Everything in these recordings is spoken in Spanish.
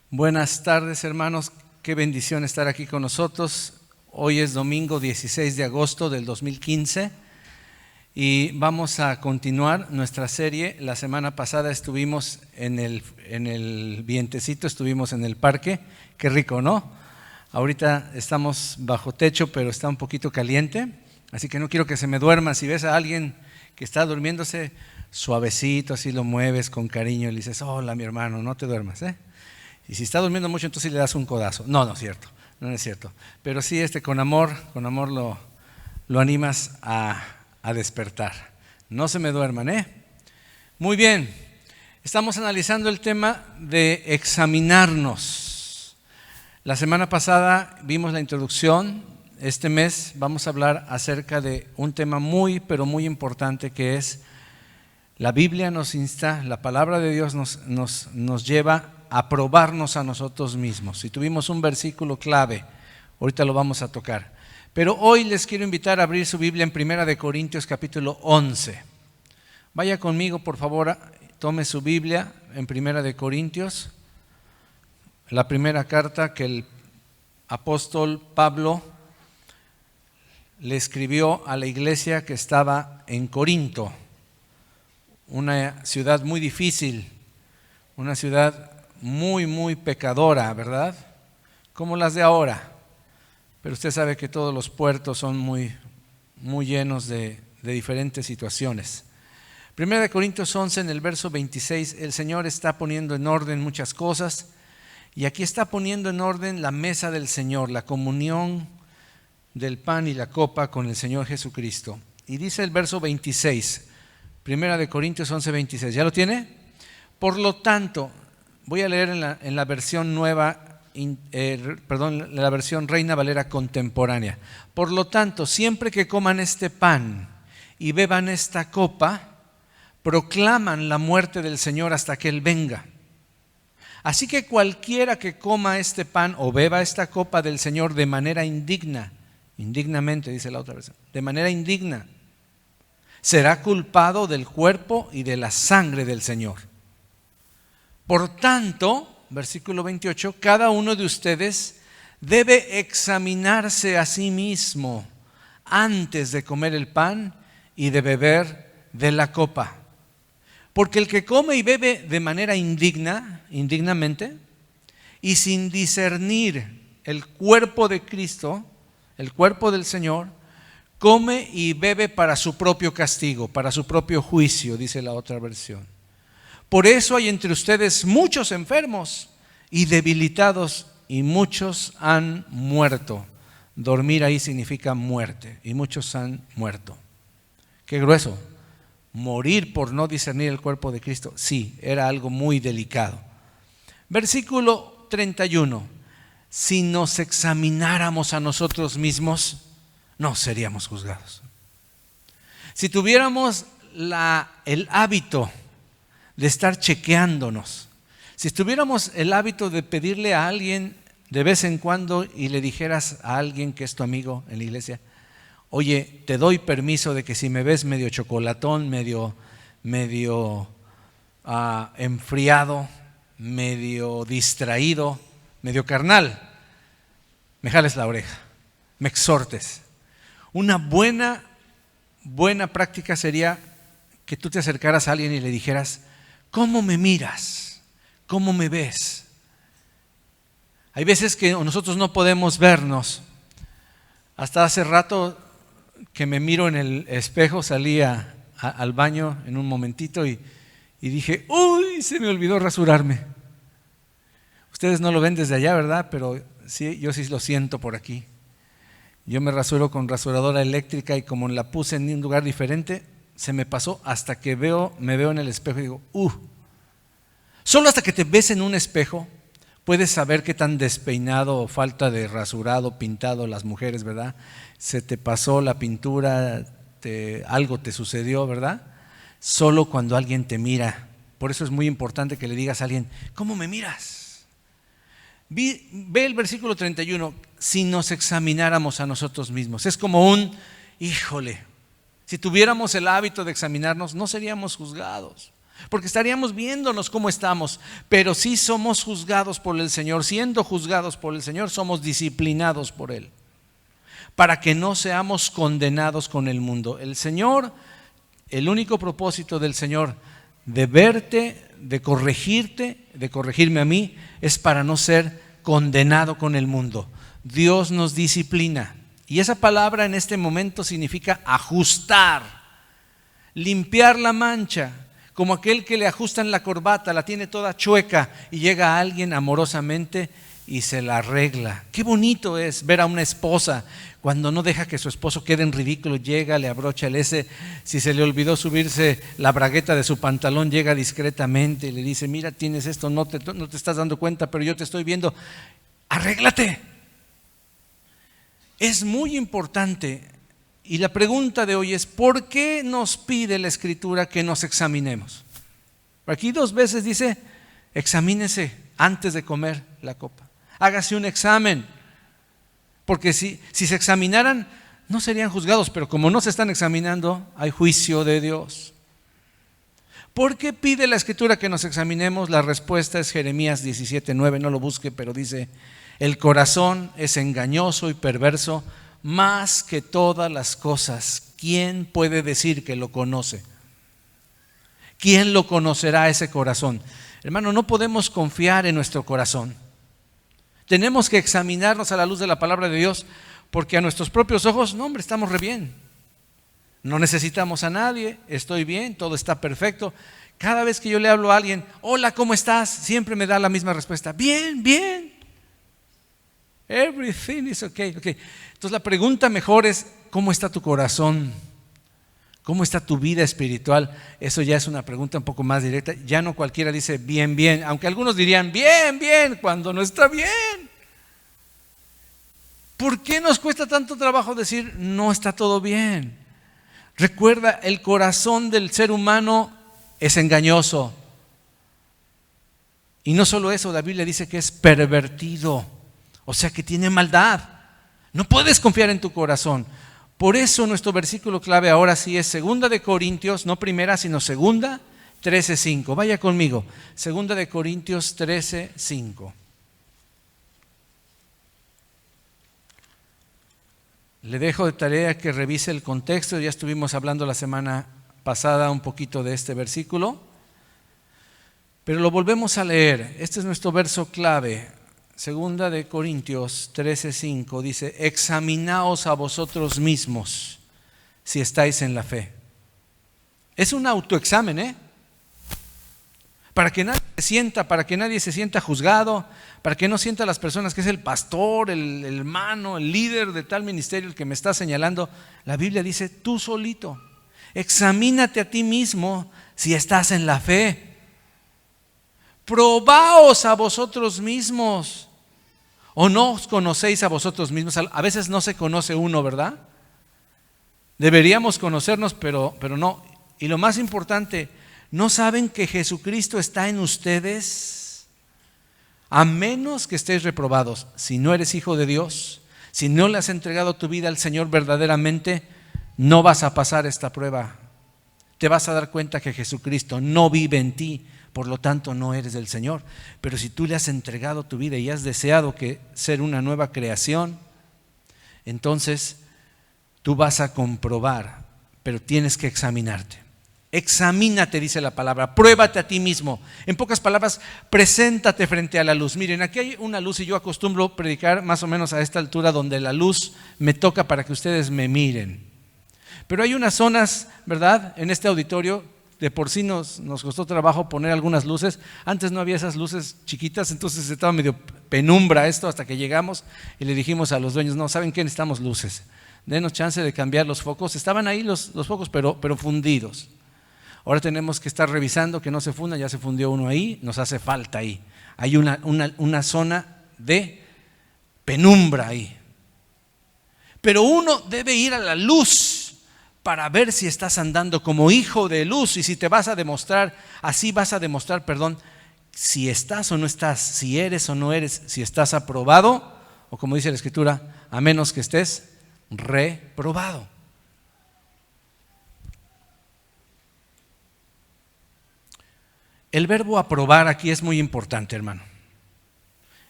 Buenas tardes, hermanos. Qué bendición estar aquí con nosotros. Hoy es domingo 16 de agosto del 2015 y vamos a continuar nuestra serie. La semana pasada estuvimos en el vientecito, estuvimos en el parque. Qué rico, ¿no? Ahorita estamos bajo techo, pero está un poquito caliente, así que no quiero que se me duerma. Si ves a alguien que está durmiéndose, suavecito, así lo mueves con cariño y le dices: hola, mi hermano, no te duermas, ¿eh? Y si está durmiendo mucho, entonces le das un codazo. No es cierto, no es cierto. Pero sí, con amor lo animas a despertar. No se me duerman, ¿eh? Muy bien, estamos analizando el tema de examinarnos. La semana pasada vimos la introducción. Este mes vamos a hablar acerca de un tema muy, pero muy importante, que es: la Biblia nos insta, la palabra de Dios nos lleva a probarnos a nosotros mismos. Y tuvimos un versículo clave, ahorita lo vamos a tocar. Pero hoy les quiero invitar a abrir su Biblia en 1 Corintios capítulo 11. Vaya conmigo, por favor, tome su Biblia en 1 Corintios, la primera carta que el apóstol Pablo le escribió a la iglesia que estaba en Corinto, una ciudad muy difícil, una ciudad muy pecadora, ¿verdad? Como las de ahora. Pero usted sabe que todos los puertos son muy llenos de diferentes situaciones. 1 Corintios 11, en el verso 26, el Señor está poniendo en orden muchas cosas, y aquí está poniendo en orden la mesa del Señor, la comunión del pan y la copa con el Señor Jesucristo. Y dice el verso 26, 1 Corintios 11, 26, ¿ya lo tiene? Por lo tanto, voy a leer en la versión nueva, la versión Reina Valera contemporánea. Por lo tanto, siempre que coman este pan y beban esta copa, proclaman la muerte del Señor hasta que Él venga. Así que cualquiera que coma este pan o beba esta copa del Señor de manera indignamente, dice la otra versión, de manera indigna, será culpado del cuerpo y de la sangre del Señor. Por tanto, versículo 28, cada uno de ustedes debe examinarse a sí mismo antes de comer el pan y de beber de la copa. Porque el que come y bebe de manera indignamente, y sin discernir el cuerpo de Cristo, el cuerpo del Señor, come y bebe para su propio castigo, para su propio juicio, dice la otra versión. Por eso hay entre ustedes muchos enfermos y debilitados, y muchos han muerto. Dormir ahí significa muerte, y muchos han muerto. Qué grueso. Morir por no discernir el cuerpo de Cristo, sí, era algo muy delicado. Versículo 31. Si nos examináramos a nosotros mismos, no seríamos juzgados. Si tuviéramos el hábito de estar chequeándonos, si tuviéramos el hábito de pedirle a alguien de vez en cuando y le dijeras a alguien que es tu amigo en la iglesia: oye, te doy permiso de que si me ves medio chocolatón, medio enfriado, medio distraído, medio carnal, me jales la oreja, me exhortes. Una buena práctica sería que tú te acercaras a alguien y le dijeras: ¿cómo me miras? ¿Cómo me ves? Hay veces que nosotros no podemos vernos. Hasta hace rato que me miro en el espejo, salí al baño en un momentito y dije: uy, se me olvidó rasurarme. Ustedes no lo ven desde allá, ¿verdad? Pero sí, yo sí lo siento por aquí. Yo me rasuro con rasuradora eléctrica, y como la puse en un lugar diferente, se me pasó hasta que me veo en el espejo y digo: Solo hasta que te ves en un espejo puedes saber qué tan despeinado o falta de rasurado, pintado las mujeres, ¿verdad? Se te pasó la pintura, algo te sucedió, ¿verdad? Solo cuando alguien te mira. Por eso es muy importante que le digas a alguien: ¿cómo me miras? Ve el versículo 31, si nos examináramos a nosotros mismos. Es como híjole, si tuviéramos el hábito de examinarnos, no seríamos juzgados. porque estaríamos viéndonos cómo estamos, pero sí somos juzgados por el Señor. Siendo juzgados por el Señor, somos disciplinados por Él, para que no seamos condenados con el mundo. El Señor, el único propósito del Señor de verte, de corregirte, de corregirme a mí, es para no ser condenado con el mundo. Dios nos disciplina, y esa palabra en este momento significa ajustar, limpiar la mancha, como aquel que le ajustan la corbata, la tiene toda chueca y llega a alguien amorosamente y se la arregla. Qué bonito es ver a una esposa cuando no deja que su esposo quede en ridículo, llega, le abrocha el S, si se le olvidó subirse la bragueta de su pantalón, llega discretamente y le dice: mira, tienes esto, no te estás dando cuenta, pero yo te estoy viendo, arréglate. Es muy importante, y la pregunta de hoy es: ¿por qué nos pide la Escritura que nos examinemos? Aquí 2 veces dice: examínese antes de comer la copa. Hágase un examen, porque si se examinaran no serían juzgados, pero como no se están examinando, hay juicio de Dios. ¿Por qué pide la Escritura que nos examinemos? La respuesta es Jeremías 17:9, no lo busque, pero dice: el corazón es engañoso y perverso más que todas las cosas. ¿Quién puede decir que lo conoce? ¿Quién lo conocerá ese corazón? Hermano, no podemos confiar en nuestro corazón. Tenemos que examinarnos a la luz de la palabra de Dios, porque a nuestros propios ojos, no hombre, estamos re bien. No necesitamos a nadie, estoy bien, todo está perfecto. Cada vez que yo le hablo a alguien: hola, ¿cómo estás?, siempre me da la misma respuesta: bien, bien. Everything is okay. Entonces la pregunta mejor es: ¿cómo está tu corazón? ¿Cómo está tu vida espiritual? Eso ya es una pregunta un poco más directa. Ya no cualquiera dice bien, bien, aunque algunos dirían bien, bien, cuando no está bien. ¿Por qué nos cuesta tanto trabajo decir no está todo bien? Recuerda, el corazón del ser humano es engañoso. Y no solo eso, la Biblia dice que es pervertido, o sea que tiene maldad. No puedes confiar en tu corazón. Por eso nuestro versículo clave ahora sí es 2 de Corintios, no primera, sino 2, 13:5. Vaya conmigo, 2 de Corintios 13:5. Le dejo de tarea que revise el contexto. Ya estuvimos hablando la semana pasada un poquito de este versículo, pero lo volvemos a leer. Este es nuestro verso clave. 2 de Corintios 13:5 dice: examinaos a vosotros mismos si estáis en la fe. Es un autoexamen, para que nadie se sienta juzgado, para que no sienta las personas que es el pastor, el hermano, el líder de tal ministerio el que me está señalando. La Biblia dice: tú solito, examínate a ti mismo si estás en la fe. Probaos a vosotros mismos. ¿O no os conocéis a vosotros mismos? A veces no se conoce uno, ¿verdad? Deberíamos conocernos, pero no. Y lo más importante, ¿no saben que Jesucristo está en ustedes? A menos que estéis reprobados. Si no eres hijo de Dios, si no le has entregado tu vida al Señor verdaderamente, no vas a pasar esta prueba. Te vas a dar cuenta que Jesucristo no vive en ti, por lo tanto no eres del Señor. Pero si tú le has entregado tu vida y has deseado ser una nueva creación, entonces tú vas a comprobar, pero tienes que examinarte. Examínate, dice la palabra, pruébate a ti mismo. En pocas palabras, preséntate frente a la luz. Miren, aquí hay una luz y yo acostumbro predicar más o menos a esta altura donde la luz me toca para que ustedes me miren. Pero hay unas zonas, ¿verdad?, en este auditorio. De por sí nos costó trabajo poner algunas luces. Antes no había esas luces chiquitas, entonces estaba medio penumbra esto hasta que llegamos y le dijimos a los dueños: no, ¿saben qué? Necesitamos luces. Denos chance de cambiar los focos. Estaban ahí los focos, pero fundidos. Ahora tenemos que estar revisando que no se fundan. Ya se fundió uno ahí, nos hace falta ahí. Hay una zona de penumbra ahí. Pero uno debe ir a la luz para ver si estás andando como hijo de luz, y si te vas a demostrar, así vas a demostrar, si estás o no estás, si eres o no eres, si estás aprobado, o como dice la Escritura, a menos que estés reprobado. El verbo aprobar aquí es muy importante, hermano.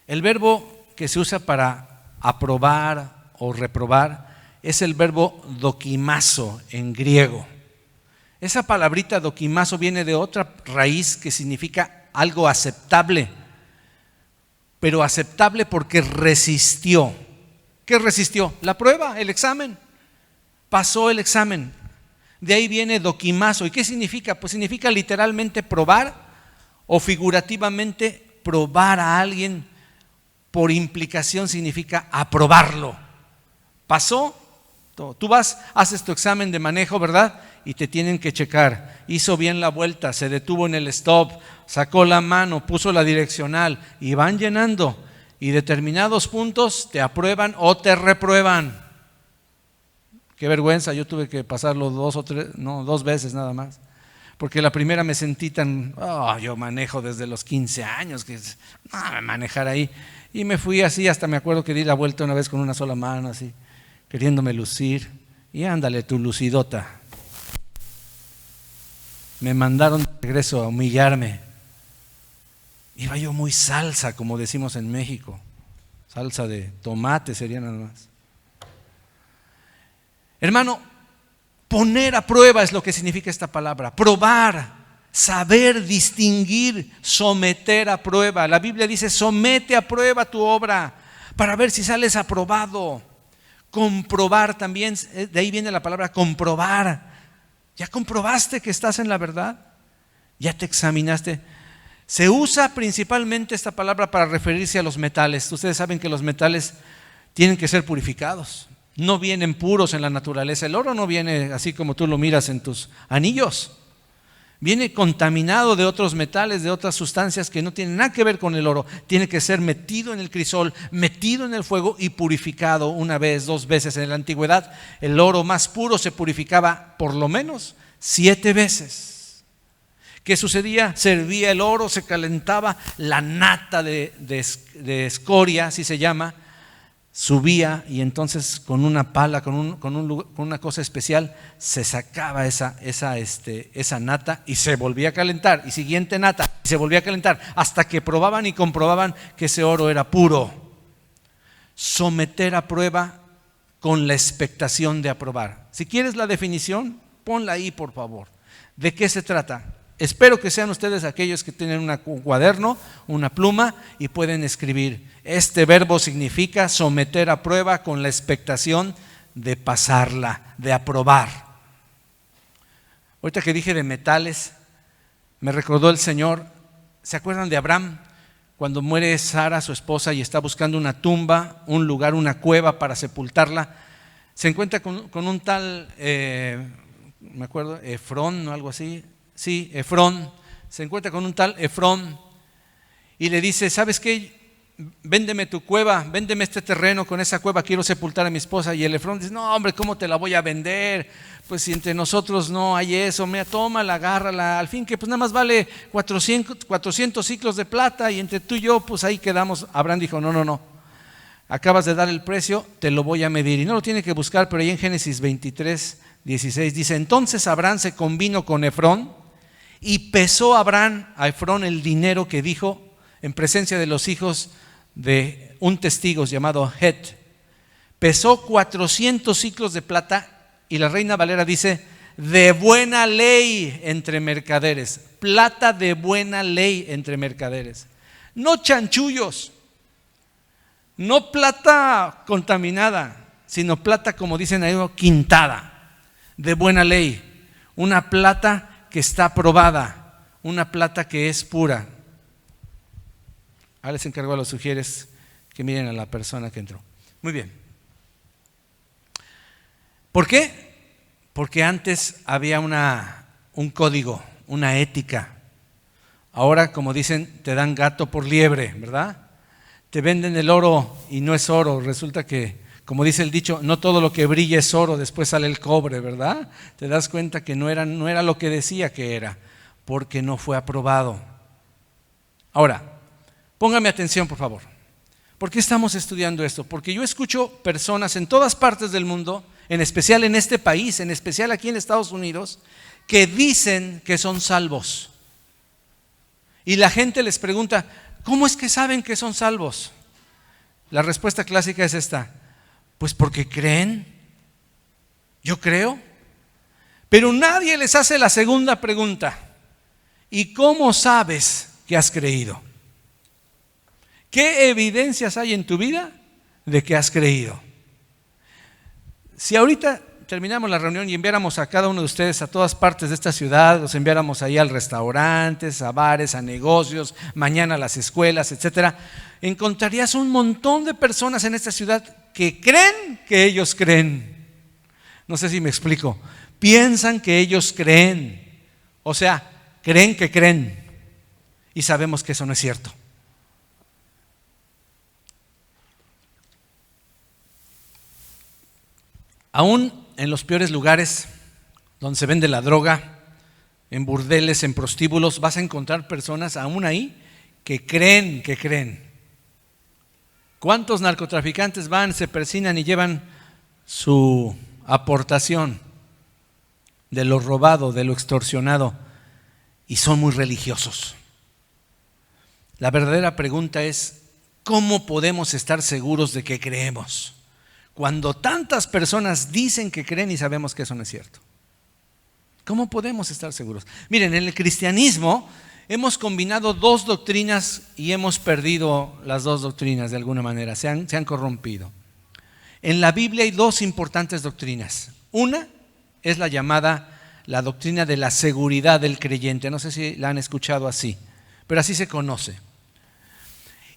El verbo que se usa para aprobar o reprobar es el verbo dokimazo en griego. Esa palabrita dokimazo viene de otra raíz que significa algo aceptable, pero aceptable porque resistió. ¿Qué resistió? La prueba, el examen. Pasó el examen. De ahí viene dokimazo. ¿Y qué significa? Pues significa literalmente probar o figurativamente probar a alguien. Por implicación significa aprobarlo. Pasó. Tú vas, haces tu examen de manejo, ¿verdad? Y te tienen que checar. Hizo bien la vuelta, se detuvo en el stop, sacó la mano, puso la direccional y van llenando. Y determinados puntos te aprueban o te reprueban. Qué vergüenza, yo tuve que pasarlo 2 veces nada más. Porque la primera me sentí tan, yo manejo desde los 15 años, que manejar ahí. Y me fui así, hasta me acuerdo que di la vuelta una vez con una sola mano, así, queriéndome lucir. Y ándale tu lucidota. Me mandaron de regreso a humillarme. Iba yo muy salsa, como decimos en México. Salsa de tomate sería nada más. Hermano, poner a prueba es lo que significa esta palabra. Probar, saber distinguir, someter a prueba. La Biblia dice, somete a prueba tu obra para ver si sales aprobado. Comprobar también, de ahí viene la palabra comprobar. ¿Ya comprobaste que estás en la verdad? ¿Ya te examinaste? Se usa principalmente esta palabra para referirse a los metales. Ustedes saben que los metales tienen que ser purificados. No vienen puros en la naturaleza. El oro no viene así como tú lo miras en tus anillos. Viene contaminado de otros metales, de otras sustancias que no tienen nada que ver con el oro. Tiene que ser metido en el crisol, metido en el fuego y purificado 1 vez, 2 veces. En la antigüedad el oro más puro se purificaba por lo menos 7 veces. ¿Qué sucedía? Servía el oro, se calentaba, la nata de escoria, así se llama, subía y entonces con una pala, con una cosa especial, se sacaba esa nata y se volvía a calentar, y siguiente nata, y se volvía a calentar, hasta que probaban y comprobaban que ese oro era puro. Someter a prueba con la expectación de aprobar. Si quieres la definición, ponla ahí por favor. ¿De qué se trata? Espero que sean ustedes aquellos que tienen un cuaderno, una pluma y pueden escribir. Este verbo significa someter a prueba con la expectación de pasarla, de aprobar. Ahorita que dije de metales, me recordó el Señor. ¿Se acuerdan de Abraham? Cuando muere Sara, su esposa, y está buscando una tumba, un lugar, una cueva para sepultarla, se encuentra con un tal, me acuerdo, Efrón o algo así. Sí, Efrón, se encuentra con un tal Efrón y le dice, ¿sabes qué? Véndeme tu cueva, véndeme este terreno, con esa cueva quiero sepultar a mi esposa. Y el Efrón dice, no hombre, ¿cómo te la voy a vender? Pues si entre nosotros no hay eso, mira, tómala, agárrala, al fin que pues nada más vale 400 ciclos de plata y entre tú y yo pues ahí quedamos. Abraham dijo, no, acabas de dar el precio, te lo voy a medir. Y no lo tiene que buscar, pero ahí en Génesis 23:16 dice, entonces Abraham se convino con Efrón y pesó Abraham a Efrón el dinero que dijo en presencia de los hijos de un testigo llamado Het. Pesó 400 ciclos de plata y la Reina Valera dice, de buena ley entre mercaderes. Plata de buena ley entre mercaderes. No chanchullos, no plata contaminada, sino plata, como dicen ahí, quintada, de buena ley. Una plata que está probada, una plata que es pura. Ahora les encargo a los sugieres que miren a la persona que entró. Muy bien. ¿Por qué? Porque antes había un código, una ética. Ahora, como dicen, te dan gato por liebre, ¿verdad? Te venden el oro y no es oro. Resulta que, como dice el dicho, no todo lo que brilla es oro, después sale el cobre, ¿verdad? Te das cuenta que no era lo que decía que era, porque no fue aprobado. Ahora, póngame atención, por favor. ¿Por qué estamos estudiando esto? Porque yo escucho personas en todas partes del mundo, en especial en este país, en especial aquí en Estados Unidos, que dicen que son salvos. Y la gente les pregunta, ¿cómo es que saben que son salvos? La respuesta clásica es esta: pues porque creen. Yo creo. Pero nadie les hace la segunda pregunta: ¿y cómo sabes que has creído? ¿Qué evidencias hay en tu vida de que has creído? Si ahorita terminamos la reunión y enviáramos a cada uno de ustedes a todas partes de esta ciudad, los enviáramos ahí a restaurantes, a bares, a negocios, mañana a las escuelas, etcétera, encontrarías un montón de personas en esta ciudad que creen que ellos creen. No sé si me explico. Piensan que ellos creen. O sea, creen que creen. Y sabemos que eso no es cierto. Aún en los peores lugares donde se vende la droga, en burdeles, en prostíbulos, vas a encontrar personas aún ahí que creen que creen. ¿Cuántos narcotraficantes van, se persignan y llevan su aportación de lo robado, de lo extorsionado, y son muy religiosos? La verdadera pregunta es: ¿cómo podemos estar seguros de que creemos cuando tantas personas dicen que creen y sabemos que eso no es cierto? ¿Cómo podemos estar seguros? Miren, en el cristianismo hemos combinado dos doctrinas y hemos perdido las dos doctrinas de alguna manera, se han corrompido. En la Biblia hay dos importantes doctrinas. Una es la doctrina de la seguridad del creyente. No sé si la han escuchado así, pero así se conoce.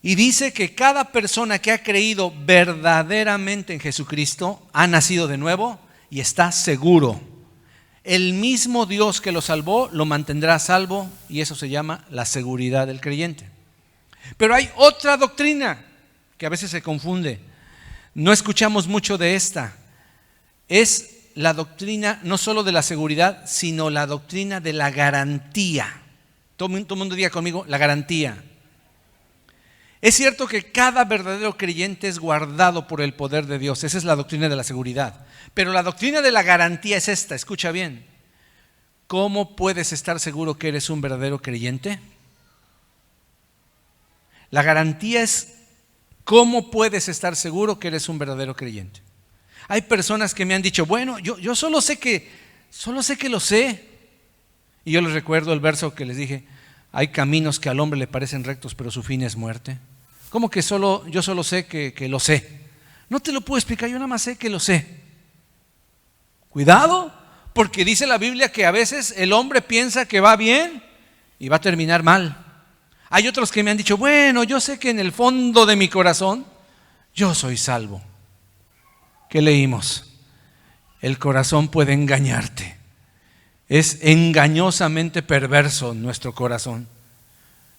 Y dice que cada persona que ha creído verdaderamente en Jesucristo ha nacido de nuevo y está seguro. El mismo Dios que lo salvó lo mantendrá salvo, y eso se llama la seguridad del creyente. Pero hay otra doctrina que a veces se confunde. No escuchamos mucho de esta. Es la doctrina no solo de la seguridad, sino la doctrina de la garantía. Todo el mundo diga conmigo: la garantía. Es cierto que cada verdadero creyente es guardado por el poder de Dios. Esa es la doctrina de la seguridad. Pero la doctrina de la garantía es esta. Escucha bien. ¿Cómo puedes estar seguro que eres un verdadero creyente? La garantía es: ¿cómo puedes estar seguro que eres un verdadero creyente? Hay personas que me han dicho: bueno, yo solo sé que lo sé. Y yo les recuerdo el verso que les dije: hay caminos que al hombre le parecen rectos, pero su fin es muerte. ¿Cómo que yo solo sé que lo sé? No te lo puedo explicar, yo nada más sé que lo sé. Cuidado, porque dice la Biblia que a veces el hombre piensa que va bien y va a terminar mal. Hay otros que me han dicho: bueno, yo sé que en el fondo de mi corazón yo soy salvo. ¿Qué leímos? El corazón puede engañarte. Es engañosamente perverso nuestro corazón.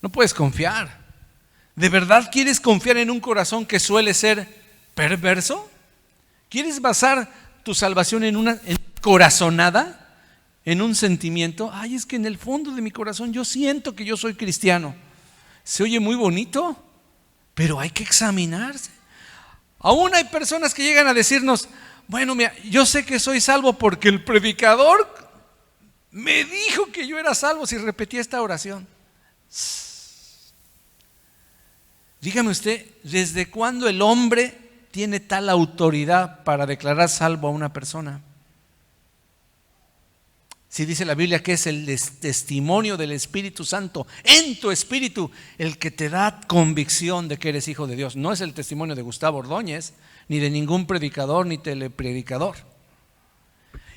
No puedes confiar. ¿De verdad quieres confiar en un corazón que suele ser perverso? ¿Quieres basar tu salvación en una corazonada? ¿En un sentimiento? Ay, es que en el fondo de mi corazón yo siento que yo soy cristiano. Se oye muy bonito, pero hay que examinarse. Aún hay personas que llegan a decirnos: bueno, mira, yo sé que soy salvo porque el predicador me dijo que yo era salvo si repetía esta oración. Dígame usted, ¿desde cuándo el hombre tiene tal autoridad para declarar salvo a una persona? Si dice la Biblia que es el testimonio del Espíritu Santo en tu espíritu el que te da convicción de que eres hijo de Dios. No es el testimonio de Gustavo Ordóñez, ni de ningún predicador ni telepredicador.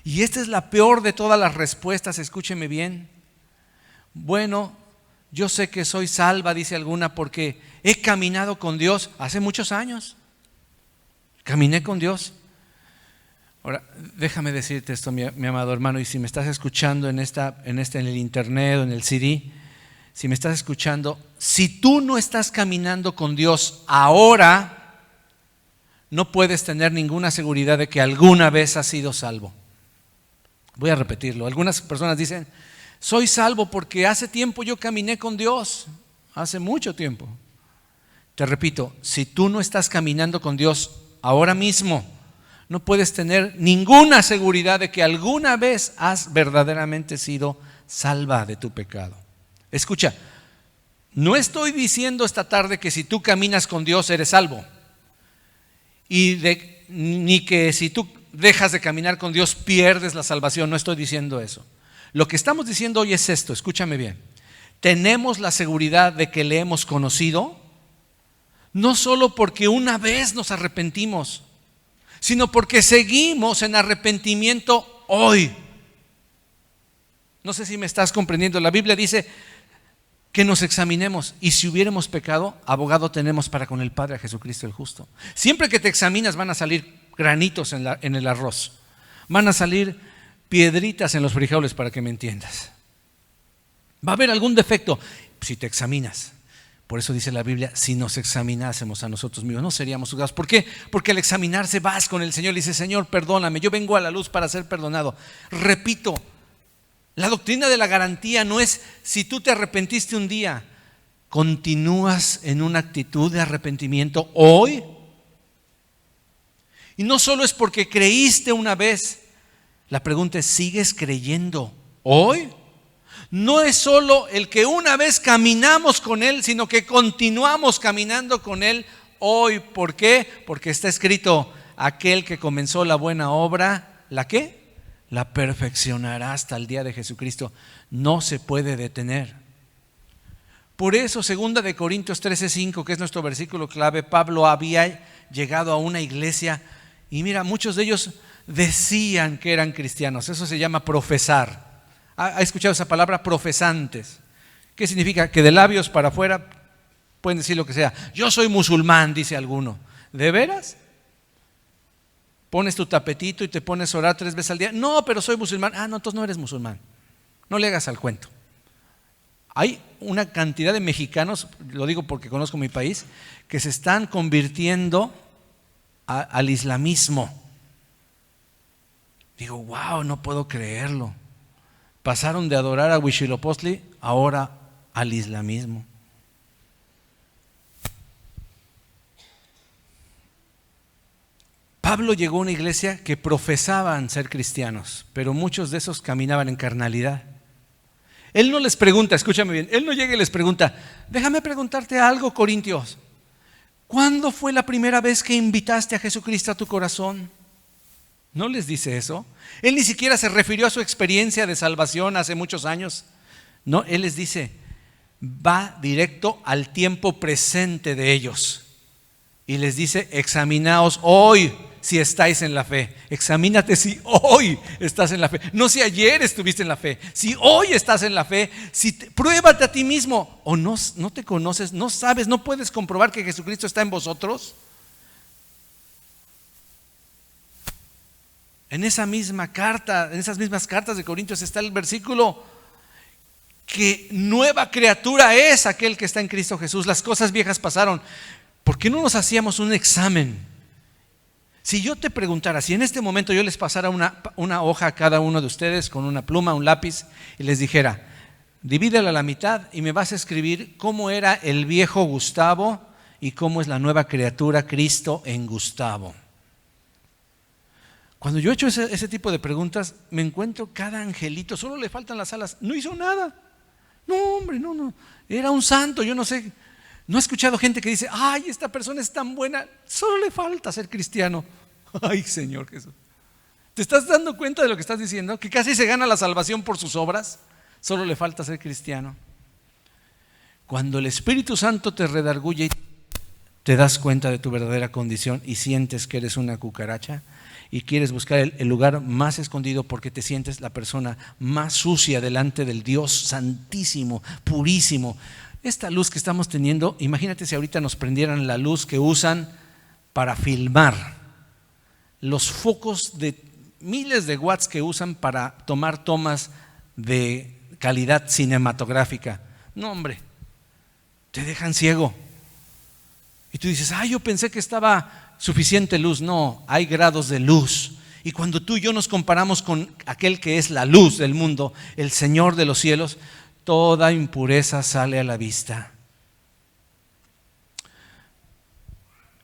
Y esta es la peor de todas las respuestas, escúcheme bien. Bueno, yo sé que soy salva, dice alguna, porque he caminado con Dios hace muchos años. Caminé con Dios. Ahora, déjame decirte esto, mi amado hermano, y si me estás escuchando en el internet o en el CD, si me estás escuchando, si tú no estás caminando con Dios ahora, no puedes tener ninguna seguridad de que alguna vez has sido salvo. Voy a repetirlo. Algunas personas dicen: soy salvo porque hace tiempo yo caminé con Dios, hace mucho tiempo. Te repito, si tú no estás caminando con Dios ahora mismo, no puedes tener ninguna seguridad de que alguna vez has verdaderamente sido salva de tu pecado. Escucha, No estoy diciendo esta tarde que si tú caminas con Dios eres salvo. Ni que si tú dejas de caminar con Dios pierdes la salvación. No estoy diciendo eso. Lo que estamos diciendo hoy es esto, escúchame bien. Tenemos la seguridad de que le hemos conocido, no solo porque una vez nos arrepentimos, sino porque seguimos en arrepentimiento hoy. No sé si me estás comprendiendo. La Biblia dice que nos examinemos, y si hubiéramos pecado, abogado tenemos para con el Padre, a Jesucristo el justo. Siempre que te examinas van a salir granitos en el arroz, van a salir piedritas en los frijoles, para que me entiendas. Va a haber algún defecto si te examinas. Por eso dice la Biblia, si nos examinásemos a nosotros mismos, no seríamos juzgados. ¿Por qué? Porque al examinarse vas con el Señor y dices, Señor, perdóname, yo vengo a la luz para ser perdonado. Repito, la doctrina de la garantía no es si tú te arrepentiste un día, continúas en una actitud de arrepentimiento hoy. Y no solo es porque creíste una vez, la pregunta es, ¿sigues creyendo hoy? No es solo el que una vez caminamos con Él, sino que continuamos caminando con Él hoy. ¿Por qué? Porque está escrito, aquel que comenzó la buena obra, ¿la qué? La perfeccionará hasta el día de Jesucristo. No se puede detener. Por eso, 2 de Corintios 13:5, que es nuestro versículo clave, Pablo había llegado a una iglesia y mira, muchos de ellos decían que eran cristianos. Eso se llama profesar. ¿Ha escuchado esa palabra? Profesantes. ¿Qué significa? Que de labios para afuera pueden decir lo que sea. Yo soy musulmán, dice alguno. ¿De veras? Pones tu tapetito y te pones a orar 3 veces al día. No, pero soy musulmán. No, entonces no eres musulmán. No le hagas al cuento. Hay una cantidad de mexicanos, lo digo porque conozco mi país, que se están convirtiendo al islamismo. Digo, wow, no puedo creerlo. Pasaron de adorar a Huitzilopochtli ahora al islamismo. Pablo llegó a una iglesia que profesaban ser cristianos, pero muchos de esos caminaban en carnalidad. Él no les pregunta, escúchame bien, él no llega y les pregunta, déjame preguntarte algo, Corintios. ¿Cuándo fue la primera vez que invitaste a Jesucristo a tu corazón? No les dice eso. Él ni siquiera se refirió a su experiencia de salvación hace muchos años. No, él les dice, va directo al tiempo presente de ellos. Y les dice, examinaos hoy si estáis en la fe. Examínate si hoy estás en la fe. No si ayer estuviste en la fe. Si hoy estás en la fe, pruébate a ti mismo. O no te conoces, no sabes, no puedes comprobar que Jesucristo está en vosotros. En esa misma carta, en esas mismas cartas de Corintios está el versículo que nueva criatura es aquel que está en Cristo Jesús. Las cosas viejas pasaron. ¿Por qué no nos hacíamos un examen? Si yo te preguntara, si en este momento yo les pasara una hoja a cada uno de ustedes con una pluma, un lápiz y les dijera, divídela a la mitad y me vas a escribir cómo era el viejo Gustavo y cómo es la nueva criatura Cristo en Gustavo. Cuando yo he hecho ese tipo de preguntas, me encuentro cada angelito, solo le faltan las alas, no hizo nada. No, hombre, no, era un santo, yo no sé. No he escuchado gente que dice, ay, esta persona es tan buena, solo le falta ser cristiano. Ay, Señor Jesús. ¿Te estás dando cuenta de lo que estás diciendo? Que casi se gana la salvación por sus obras, solo le falta ser cristiano. Cuando el Espíritu Santo te redarguye y te das cuenta de tu verdadera condición y sientes que eres una cucaracha y quieres buscar el lugar más escondido porque te sientes la persona más sucia delante del Dios santísimo, purísimo. Esta luz que estamos teniendo, imagínate si ahorita nos prendieran la luz que usan para filmar, los focos de miles de watts que usan para tomar tomas de calidad cinematográfica. No, hombre, te dejan ciego. Y tú dices, yo pensé que estaba suficiente luz. No, hay grados de luz. Y cuando tú y yo nos comparamos con aquel que es la luz del mundo, el Señor de los cielos, toda impureza sale a la vista.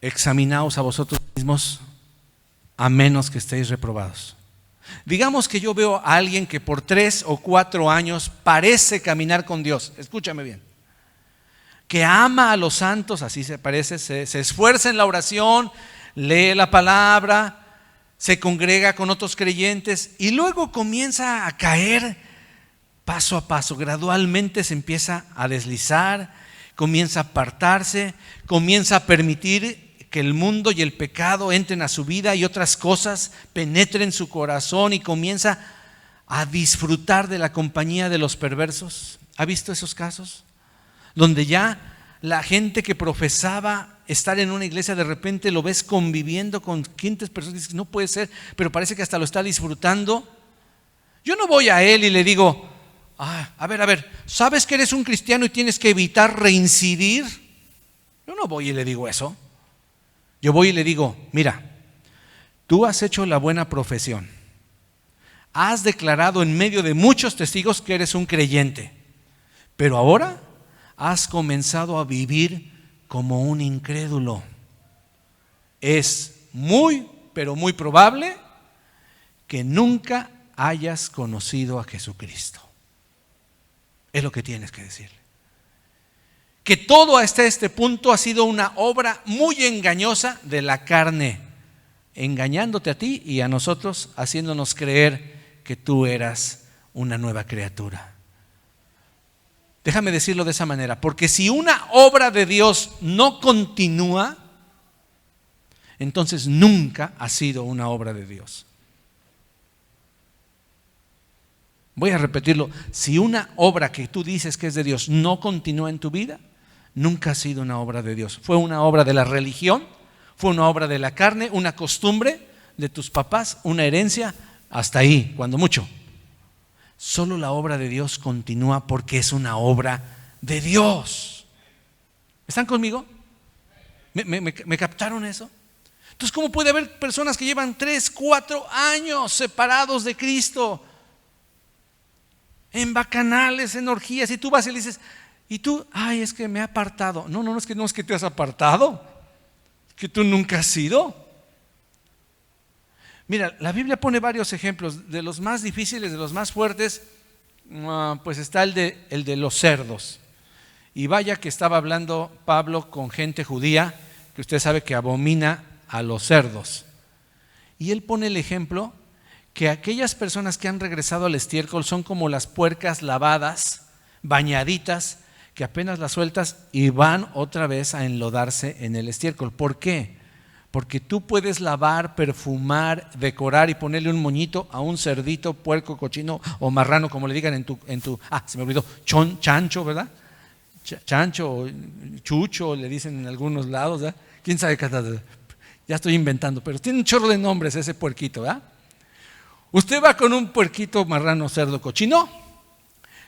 Examinaos a vosotros mismos, a menos que estéis reprobados. Digamos que yo veo a alguien que por 3 o 4 años parece caminar con Dios. Escúchame bien. que ama a los santos, así se parece, se esfuerza en la oración, lee la palabra, se congrega con otros creyentes y luego comienza a caer paso a paso, gradualmente se empieza a deslizar, comienza a apartarse, comienza a permitir que el mundo y el pecado entren a su vida y otras cosas penetren su corazón y comienza a disfrutar de la compañía de los perversos. ¿Ha visto esos casos? Donde ya la gente que profesaba estar en una iglesia, de repente lo ves conviviendo con 500 personas y dices, no puede ser, pero parece que hasta lo está disfrutando. Yo no voy a él y le digo, a ver, ¿sabes que eres un cristiano y tienes que evitar reincidir? Yo no voy y le digo eso. Yo voy y le digo, mira, tú has hecho la buena profesión, has declarado en medio de muchos testigos que eres un creyente, pero ahora has comenzado a vivir como un incrédulo. Es muy, pero muy probable que nunca hayas conocido a Jesucristo. Es lo que tienes que decirle. Que todo hasta este punto ha sido una obra muy engañosa de la carne, engañándote a ti y a nosotros, haciéndonos creer que tú eras una nueva criatura. Déjame decirlo de esa manera, porque si una obra de Dios no continúa, entonces nunca ha sido una obra de Dios. Voy a repetirlo, si una obra que tú dices que es de Dios no continúa en tu vida, nunca ha sido una obra de Dios. Fue una obra de la religión, fue una obra de la carne, una costumbre de tus papás, una herencia, hasta ahí, cuando mucho. Solo la obra de Dios continúa porque es una obra de Dios. ¿Están conmigo? ¿Me captaron eso? Entonces, ¿cómo puede haber personas que llevan 3, 4 años separados de Cristo? En bacanales, en orgías, y tú vas y le dices, y tú, es que me he apartado. No es que te has apartado, que tú nunca has sido. Mira, la Biblia pone varios ejemplos, de los más difíciles, de los más fuertes, pues está el de los cerdos. Y vaya que estaba hablando Pablo con gente judía, que usted sabe que abomina a los cerdos. Y él pone el ejemplo que aquellas personas que han regresado al estiércol son como las puercas lavadas, bañaditas, que apenas las sueltas y van otra vez a enlodarse en el estiércol. ¿Por qué? Porque tú puedes lavar, perfumar, decorar y ponerle un moñito a un cerdito, puerco, cochino o marrano, como le digan en tu se me olvidó, chancho, ¿verdad? Chancho o chucho, le dicen en algunos lados, ¿verdad? ¿Quién sabe qué? Ya estoy inventando, pero tiene un chorro de nombres ese puerquito, ¿verdad? Usted va con un puerquito, marrano, cerdo, cochino,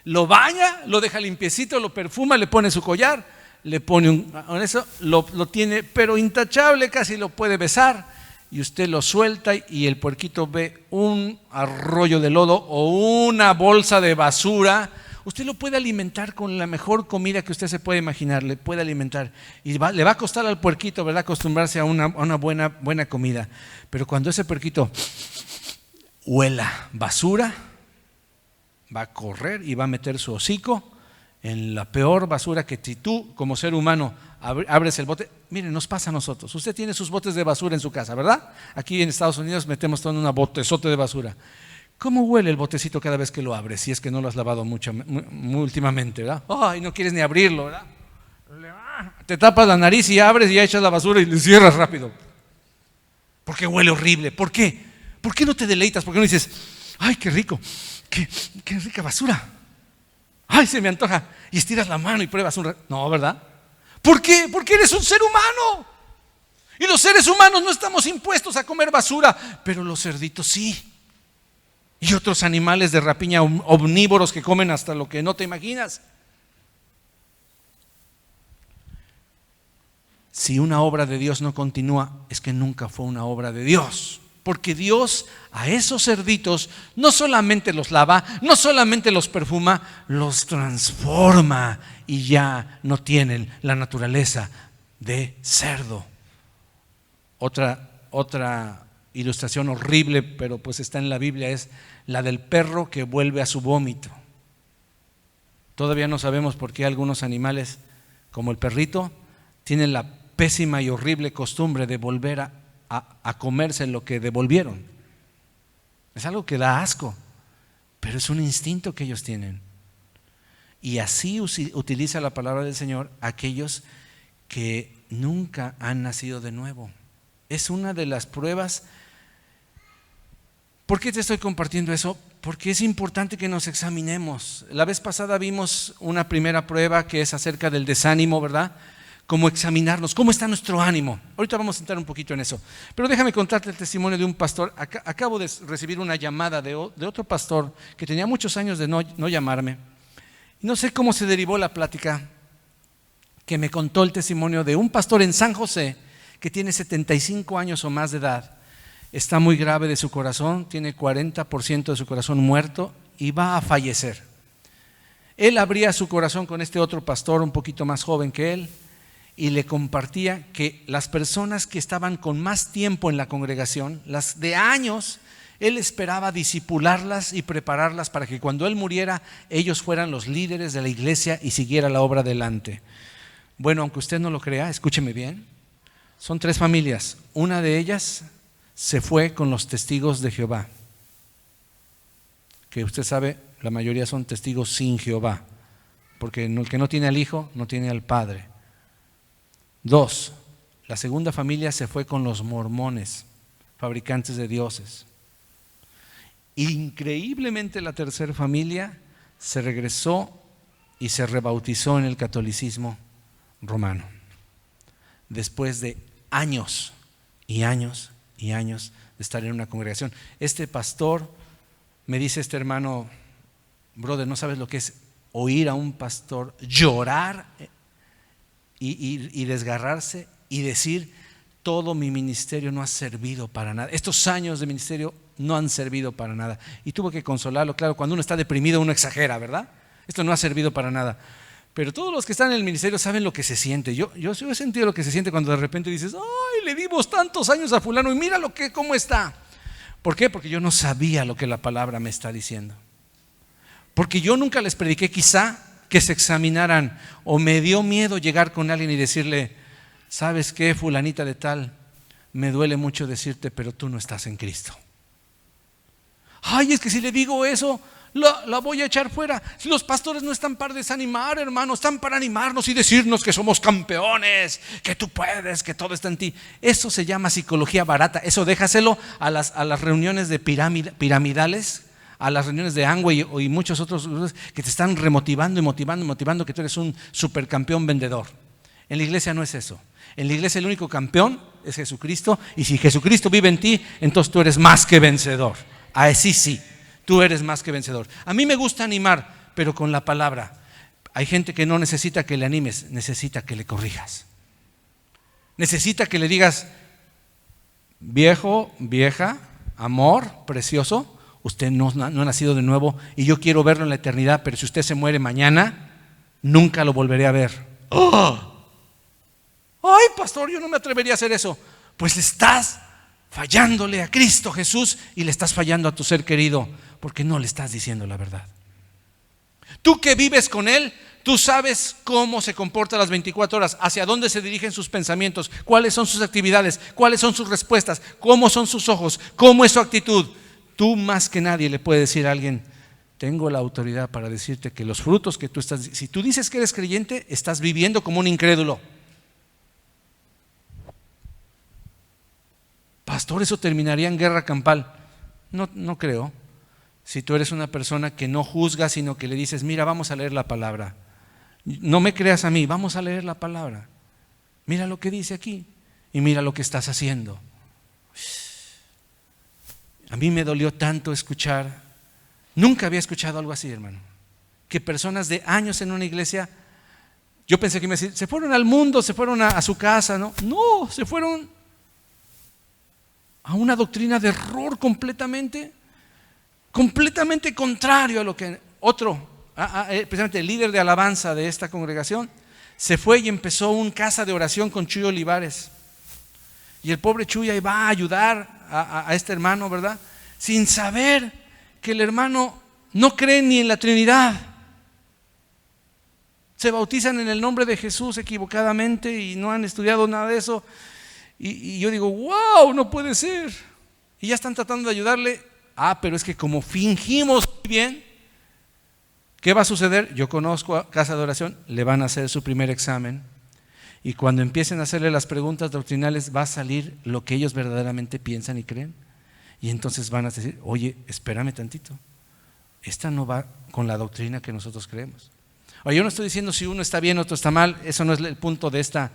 lo baña, lo deja limpiecito, lo perfuma, le pone su collar, le pone eso lo tiene, pero intachable, casi lo puede besar, y usted lo suelta y el puerquito ve un arroyo de lodo o una bolsa de basura. Usted lo puede alimentar con la mejor comida que usted se puede imaginar, le puede alimentar y le va a costar al puerquito, ¿verdad?, acostumbrarse a una buena comida, pero cuando ese puerquito huela basura, va a correr y va a meter su hocico en la peor basura que si tú como ser humano abres el bote. Miren, nos pasa a nosotros. Usted tiene sus botes de basura en su casa, ¿verdad? Aquí en Estados Unidos metemos todo en una botezote de basura. ¿Cómo huele el botecito cada vez que lo abres? Si es que no lo has lavado mucho últimamente, ¿verdad? No quieres ni abrirlo, ¿verdad? Te tapas la nariz y abres y ya echas la basura y le cierras rápido. Porque huele horrible. ¿Por qué? ¿Por qué no te deleitas? ¿Por qué no dices, ay, qué rico, qué rica basura? Ay, se me antoja. Y estiras la mano y pruebas un rato. No, ¿verdad? ¿Por qué? Porque eres un ser humano. Y los seres humanos no estamos impuestos a comer basura, pero los cerditos sí. Y otros animales de rapiña omnívoros que comen hasta lo que no te imaginas. Si una obra de Dios no continúa, es que nunca fue una obra de Dios. Porque Dios a esos cerditos no solamente los lava, no solamente los perfuma, los transforma y ya no tienen la naturaleza de cerdo. Otra ilustración horrible, pero pues está en la Biblia, es la del perro que vuelve a su vómito. Todavía no sabemos por qué algunos animales como el perrito, tienen la pésima y horrible costumbre de volver a comerse lo que devolvieron. Es algo que da asco, pero es un instinto que ellos tienen. Y así utiliza la palabra del Señor a aquellos que nunca han nacido de nuevo. Es una de las pruebas. ¿Por qué te estoy compartiendo eso? Porque es importante que nos examinemos. La vez pasada vimos una primera prueba que es acerca del desánimo, ¿verdad? Cómo examinarnos, cómo está nuestro ánimo. Ahorita vamos a entrar un poquito en eso. Pero déjame contarte el testimonio de un pastor. Acabo de recibir una llamada de otro pastor que tenía muchos años de no llamarme. No sé cómo se derivó la plática, que me contó el testimonio de un pastor en San José que tiene 75 años o más de edad. Está muy grave de su corazón, tiene 40% de su corazón muerto y va a fallecer. Él abría su corazón con este otro pastor un poquito más joven que él y le compartía que las personas que estaban con más tiempo en la congregación, las de años, él esperaba discipularlas y prepararlas para que cuando él muriera ellos fueran los líderes de la iglesia y siguiera la obra adelante. Bueno, aunque usted no lo crea, escúcheme bien, son 3 familias. Una de ellas se fue con los testigos de Jehová, que usted sabe, la mayoría son testigos sin Jehová, porque el que no tiene al Hijo no tiene al Padre. 2, la segunda familia se fue con los mormones, fabricantes de dioses. Increíblemente la tercera familia se regresó y se rebautizó en el catolicismo romano, después de años y años y años de estar en una congregación. Este pastor, me dice este hermano, brother, no sabes lo que es oír a un pastor llorar y desgarrarse y decir: todo mi ministerio no ha servido para nada, estos años de ministerio no han servido para nada. Y tuvo que consolarlo. Claro, cuando uno está deprimido uno exagera, ¿verdad? Esto no ha servido para nada. Pero todos los que están en el ministerio saben lo que se siente. Yo he sentido lo que se siente cuando de repente dices: ay, le dimos tantos años a fulano y mira cómo está. ¿Por qué? Porque yo no sabía lo que la palabra me está diciendo. Porque yo nunca les prediqué quizá que se examinaran, o me dio miedo llegar con alguien y decirle: ¿sabes qué, fulanita de tal? Me duele mucho decirte, pero tú no estás en Cristo. Ay, es que si le digo eso, la voy a echar fuera. Los pastores no están para desanimar, hermanos, están para animarnos y decirnos que somos campeones, que tú puedes, que todo está en ti. Eso se llama psicología barata. Eso déjaselo a las reuniones de piramidales, a las reuniones de Amway y muchos otros grupos que te están remotivando y motivando que tú eres un supercampeón vendedor. En la iglesia no es eso. En la iglesia el único campeón es Jesucristo, y si Jesucristo vive en ti, entonces tú eres más que vencedor. Así sí, tú eres más que vencedor. A mí me gusta animar, pero con la palabra. Hay gente que no necesita que le animes, necesita que le corrijas. Necesita que le digas: viejo, vieja, amor, precioso, usted no ha nacido de nuevo y yo quiero verlo en la eternidad, pero si usted se muere mañana, nunca lo volveré a ver. ¡Oh! Ay, pastor, yo no me atrevería a hacer eso. Pues estás fallándole a Cristo Jesús y le estás fallando a tu ser querido, porque no le estás diciendo la verdad. Tú que vives con Él, tú sabes cómo se comporta las 24 horas, hacia dónde se dirigen sus pensamientos, cuáles son sus actividades, cuáles son sus respuestas, cómo son sus ojos, cómo es su actitud. Tú más que nadie le puedes decir a alguien: tengo la autoridad para decirte que los frutos que tú estás, si tú dices que eres creyente, estás viviendo como un incrédulo. Pastor, eso terminaría en guerra campal. No creo. Si tú eres una persona que no juzga, sino que le dices: mira, vamos a leer la palabra. No me creas a mí, vamos a leer la palabra. Mira lo que dice aquí y mira lo que estás haciendo. A mí me dolió tanto escuchar. Nunca había escuchado algo así, hermano. Que personas de años en una iglesia, yo pensé que me decían: se fueron al mundo, se fueron a su casa. No, se fueron a una doctrina de error completamente contrario a lo que otro, precisamente el líder de alabanza de esta congregación, se fue y empezó un casa de oración con Chuy Olivares. Y el pobre Chuy ahí va a ayudar a este hermano, ¿verdad? Sin saber que el hermano no cree ni en la Trinidad. se bautizan en el nombre de Jesús equivocadamente y no han estudiado nada de eso. Y yo digo, wow, no puede ser. Y ya están tratando de ayudarle. Pero es que como fingimos bien, ¿qué va a suceder? Yo conozco a Casa de Oración, le van a hacer su primer examen. Y cuando empiecen a hacerle las preguntas doctrinales, va a salir lo que ellos verdaderamente piensan y creen. Y entonces van a decir, oye, espérame tantito. Esta no va con la doctrina que nosotros creemos. Ahora, yo no estoy diciendo si uno está bien o otro está mal, eso no es el punto de esta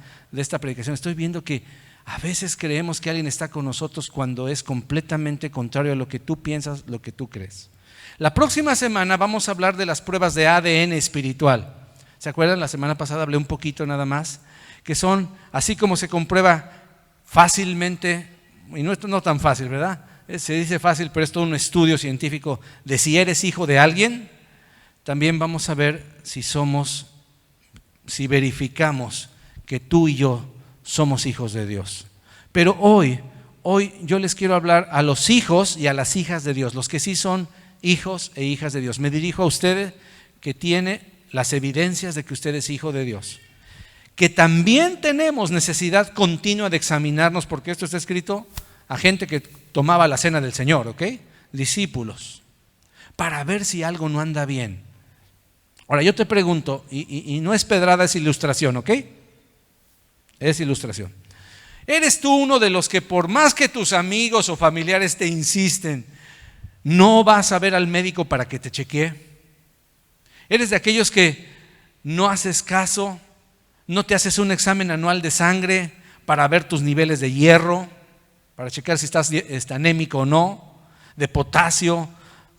predicación. Estoy viendo que a veces creemos que alguien está con nosotros cuando es completamente contrario a lo que tú piensas, lo que tú crees. La próxima semana vamos a hablar de las pruebas de ADN espiritual. ¿Se acuerdan? La semana pasada hablé un poquito nada más, que son así como se comprueba fácilmente, y no tan fácil, ¿verdad? Se dice fácil, pero es todo un estudio científico de si eres hijo de alguien. También vamos a ver si verificamos que tú y yo somos hijos de Dios. Pero hoy yo les quiero hablar a los hijos y a las hijas de Dios, los que sí son hijos e hijas de Dios. Me dirijo a ustedes que tiene las evidencias de que usted es hijo de Dios, que también tenemos necesidad continua de examinarnos, porque esto está escrito a gente que tomaba la cena del Señor, ¿ok? Discípulos, para ver si algo no anda bien. Ahora yo te pregunto, y no es pedrada, es ilustración, ¿ok? Es ilustración. ¿Eres tú uno de los que por más que tus amigos o familiares te insisten, no vas a ver al médico para que te chequee? ¿Eres de aquellos que no haces caso, no te haces un examen anual de sangre para ver tus niveles de hierro, para checar si estás anémico o no, de potasio,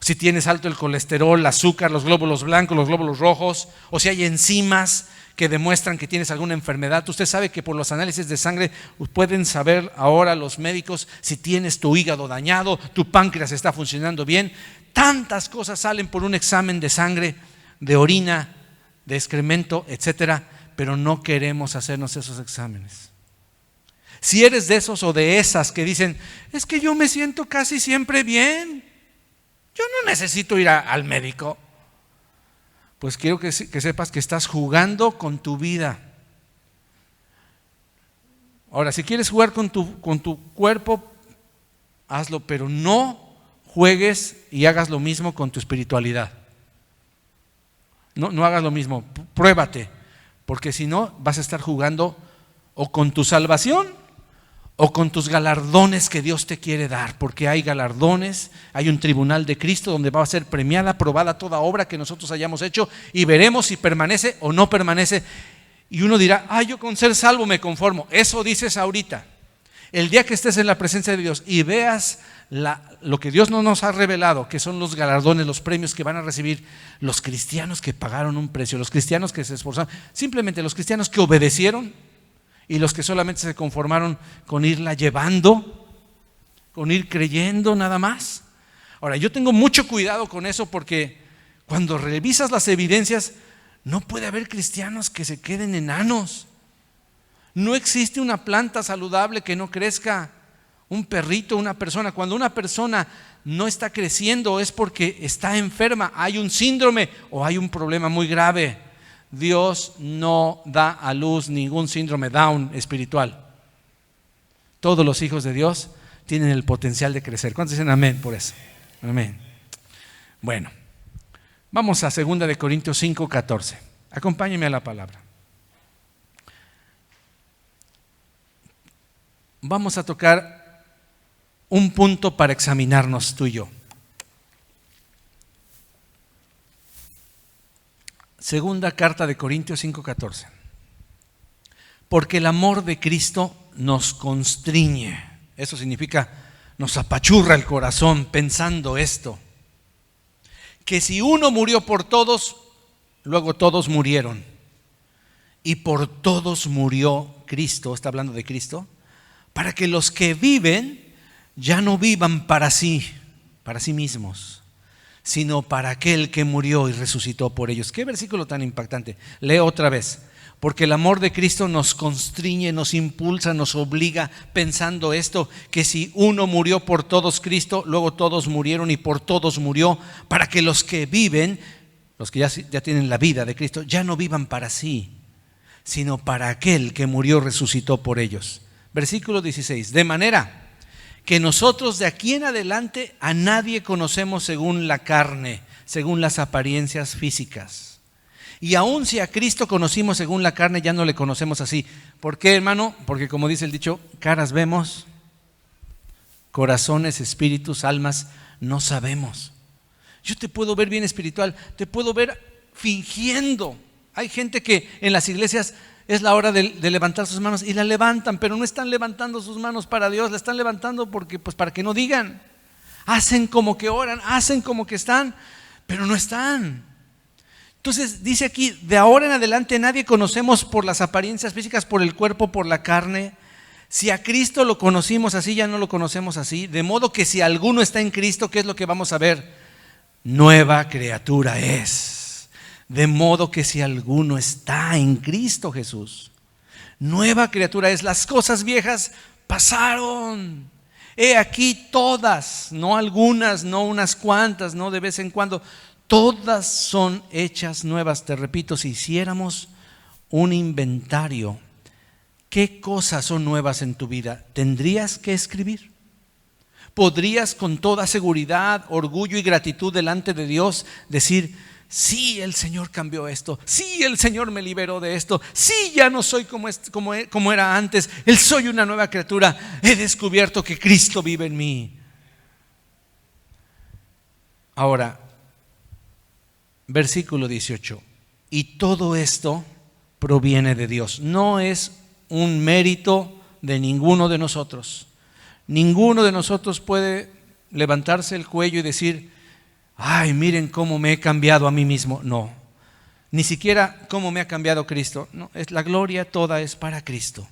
si tienes alto el colesterol, el azúcar, los glóbulos blancos, los glóbulos rojos, o si hay enzimas que demuestran que tienes alguna enfermedad? Usted sabe que por los análisis de sangre pueden saber ahora los médicos si tienes tu hígado dañado, tu páncreas está funcionando bien. Tantas cosas salen por un examen de sangre, de orina, de excremento, etcétera, pero no queremos hacernos esos exámenes. Si eres de esos o de esas que dicen, es que yo me siento casi siempre bien, yo no necesito ir al médico, pues quiero que sepas que estás jugando con tu vida. Ahora, si quieres jugar con tu cuerpo, hazlo, pero no juegues y hagas lo mismo con tu espiritualidad. No hagas lo mismo, pruébate, porque si no vas a estar jugando o con tu salvación o con tus galardones que Dios te quiere dar, porque hay galardones, hay un tribunal de Cristo donde va a ser premiada, aprobada toda obra que nosotros hayamos hecho, y veremos si permanece o no permanece. Y uno dirá, yo con ser salvo me conformo. Eso dices ahorita. El día que estés en la presencia de Dios y veas lo que Dios no nos ha revelado, que son los galardones, los premios que van a recibir los cristianos que pagaron un precio, los cristianos que se esforzaron, simplemente los cristianos que obedecieron, y los que solamente se conformaron con irla llevando, con ir creyendo nada más. Ahora, yo tengo mucho cuidado con eso, porque cuando revisas las evidencias, no puede haber cristianos que se queden enanos. No existe una planta saludable que no crezca. Un perrito, una persona. Cuando una persona no está creciendo es porque está enferma, hay un síndrome o hay un problema muy grave. Dios no da a luz ningún síndrome Down espiritual. Todos los hijos de Dios tienen el potencial de crecer. ¿Cuántos dicen amén por eso? Amén. Bueno, vamos a 2 de Corintios 5:14. Acompáñenme a la palabra. Vamos a tocar un punto para examinarnos tú y yo. Segunda carta de Corintios 5:14. Porque el amor de Cristo nos constriñe. Eso significa, nos apachurra el corazón pensando esto: que si uno murió por todos, luego todos murieron. Y por todos murió Cristo, está hablando de Cristo, para que los que viven ya no vivan para sí mismos, sino para aquel que murió y resucitó por ellos. Qué versículo tan impactante. Leo otra vez. Porque el amor de Cristo nos constriñe, nos impulsa, nos obliga, pensando esto: que si uno murió por todos Cristo, luego todos murieron y por todos murió, para que los que viven los que ya tienen la vida de Cristo, ya no vivan para sí, sino para aquel que murió, resucitó por ellos. Versículo 16, de manera que nosotros de aquí en adelante a nadie conocemos según la carne, según las apariencias físicas. Y aun si a Cristo conocimos según la carne, ya no le conocemos así. ¿Por qué, hermano? Porque como dice el dicho, caras vemos, corazones, espíritus, almas, no sabemos. Yo te puedo ver bien espiritual, te puedo ver fingiendo. Hay gente que en las iglesias es la hora de levantar sus manos y la levantan, pero no están levantando sus manos para Dios, la están levantando porque, pues, para que no digan. Hacen como que oran, hacen como que están, pero no están. Entonces dice aquí, de ahora en adelante nadie conocemos por las apariencias físicas, por el cuerpo, por la carne. Si a Cristo lo conocimos así, ya no lo conocemos así. De modo que si alguno está en Cristo, ¿qué es lo que vamos a ver? Nueva criatura es. De modo que si alguno está en Cristo Jesús, nueva criatura es. Las cosas viejas pasaron. He aquí todas, no algunas, no unas cuantas, no de vez en cuando. Todas son hechas nuevas. Te repito, si hiciéramos un inventario, ¿qué cosas son nuevas en tu vida? ¿Tendrías que escribir? ¿Podrías con toda seguridad, orgullo y gratitud delante de Dios decir, sí, el Señor cambió esto, sí, el Señor me liberó de esto, sí, ya no soy como era antes, soy una nueva criatura, he descubierto que Cristo vive en mí? Ahora, versículo 18, y todo esto proviene de Dios, no es un mérito de ninguno de nosotros. Ninguno de nosotros puede levantarse el cuello y decir, ay, miren cómo me he cambiado a mí mismo. No, ni siquiera cómo me ha cambiado Cristo. No, es la gloria toda es para Cristo.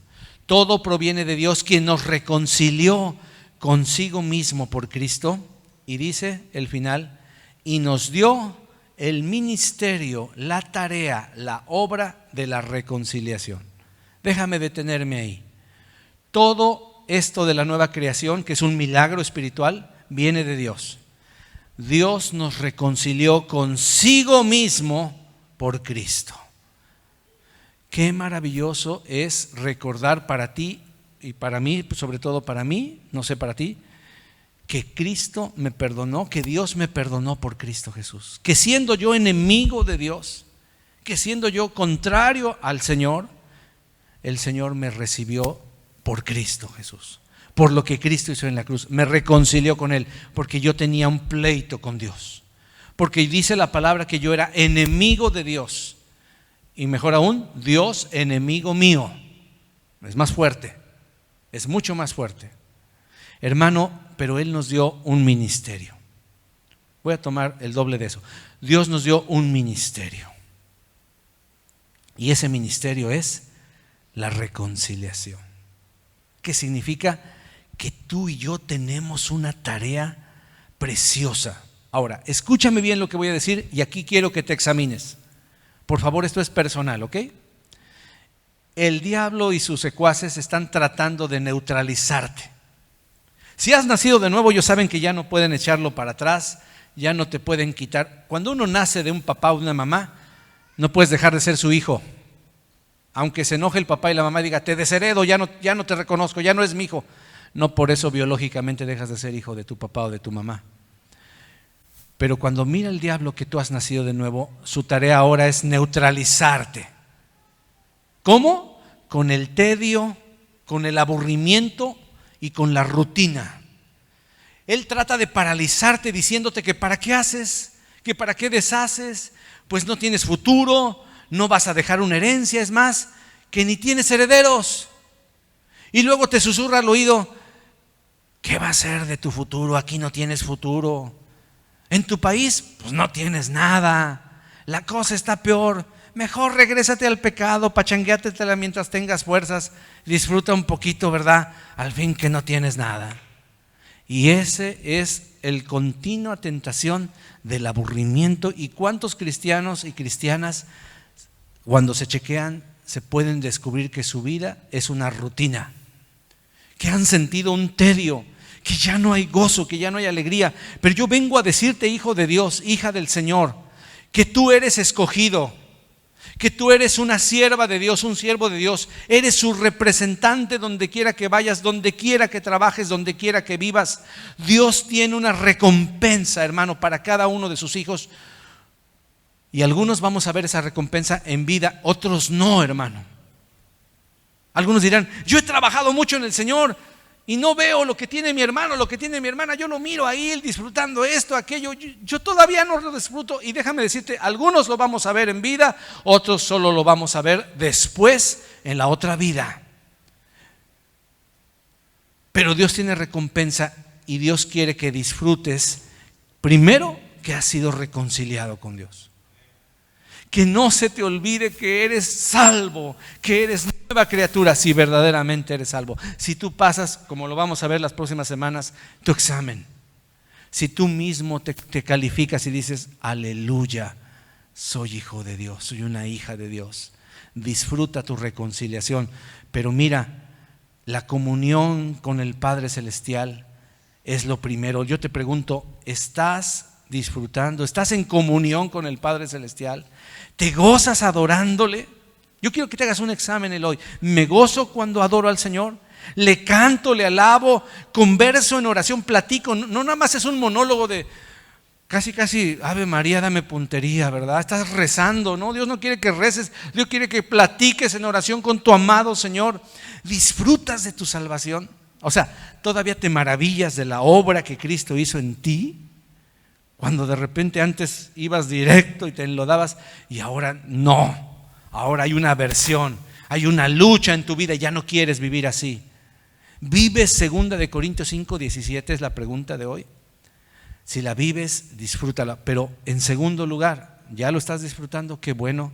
Todo proviene de Dios, quien nos reconcilió consigo mismo por Cristo. Y dice el final, y nos dio el ministerio, la tarea, la obra de la reconciliación. Déjame detenerme ahí. Todo esto de la nueva creación, que es un milagro espiritual, viene de Dios. Dios nos reconcilió consigo mismo por Cristo. Qué maravilloso es recordar para ti y para mí, sobre todo para mí, no sé para ti, que Cristo me perdonó, que Dios me perdonó por Cristo Jesús. Que siendo yo enemigo de Dios, que siendo yo contrario al Señor, el Señor me recibió por Cristo Jesús, por lo que Cristo hizo en la cruz. Me reconcilió con Él, porque yo tenía un pleito con Dios, porque dice la palabra que yo era enemigo de Dios, y mejor aún, Dios enemigo mío. Es más fuerte, es mucho más fuerte, hermano. Pero Él nos dio un ministerio. Voy a tomar el doble de eso. Dios nos dio un ministerio, y ese ministerio es la reconciliación. ¿Qué significa? Que tú y yo tenemos una tarea preciosa. Ahora, escúchame bien lo que voy a decir, y aquí quiero que te examines. Por favor, esto es personal, ¿ok? El diablo y sus secuaces están tratando de neutralizarte. Si has nacido de nuevo, ellos saben que ya no pueden echarlo para atrás, ya no te pueden quitar. Cuando uno nace de un papá o de una mamá, no puedes dejar de ser su hijo. Aunque se enoje el papá y la mamá y diga, te desheredo, ya no te reconozco, ya no es mi hijo. No por eso biológicamente dejas de ser hijo de tu papá o de tu mamá. Pero cuando mira el diablo que tú has nacido de nuevo, su tarea ahora es neutralizarte. ¿Cómo? Con el tedio, con el aburrimiento y con la rutina. Él trata de paralizarte diciéndote que para qué haces, que para qué deshaces, pues no tienes futuro, no vas a dejar una herencia, es más, que ni tienes herederos. Y luego te susurra al oído, ¿qué va a ser de tu futuro? Aquí no tienes futuro. En tu país, pues no tienes nada. La cosa está peor. Mejor regrésate al pecado, pachanguéatela mientras tengas fuerzas, disfruta un poquito, ¿verdad? Al fin que no tienes nada. Y ese es el continua tentación del aburrimiento. ¿Y cuántos cristianos y cristianas, cuando se chequean, se pueden descubrir que su vida es una rutina? Que han sentido un tedio, que ya no hay gozo, que ya no hay alegría. Pero yo vengo a decirte, hijo de Dios, hija del Señor, que tú eres escogido, que tú eres una sierva de Dios, un siervo de Dios. Eres su representante donde quiera que vayas, donde quiera que trabajes, donde quiera que vivas. Dios tiene una recompensa, hermano, para cada uno de sus hijos. Y algunos vamos a ver esa recompensa en vida, otros no, hermano. Algunos dirán, yo he trabajado mucho en el Señor y no veo lo que tiene mi hermano, lo que tiene mi hermana. Yo lo miro ahí, él disfrutando esto, aquello. Yo todavía no lo disfruto. Y déjame decirte, algunos lo vamos a ver en vida, otros solo lo vamos a ver después en la otra vida. Pero Dios tiene recompensa y Dios quiere que disfrutes primero que has sido reconciliado con Dios. Que no se te olvide que eres salvo, que eres nueva criatura, si verdaderamente eres salvo. Si tú pasas, como lo vamos a ver las próximas semanas, tu examen, si tú mismo te calificas y dices, aleluya, soy hijo de Dios, soy una hija de Dios, disfruta tu reconciliación. Pero mira, la comunión con el Padre Celestial es lo primero. Yo te pregunto, ¿estás disfrutando? ¿Estás en comunión con el Padre Celestial? ¿Te gozas adorándole? Yo quiero que te hagas un examen el hoy. ¿Me gozo cuando adoro al Señor? ¿Le canto, le alabo, converso en oración, platico? No nada más es un monólogo de casi Ave María, dame puntería, ¿verdad? Estás rezando, ¿no? Dios no quiere que reces, Dios quiere que platiques en oración con tu amado Señor. ¿Disfrutas de tu salvación? O sea, ¿todavía te maravillas de la obra que Cristo hizo en ti? Cuando de repente antes ibas directo y te enlodabas y ahora no. Ahora hay una aversión, hay una lucha en tu vida y ya no quieres vivir así. ¿Vives 2 Corintios 5:17? Es la pregunta de hoy. Si la vives, disfrútala. Pero en segundo lugar, ya lo estás disfrutando, qué bueno.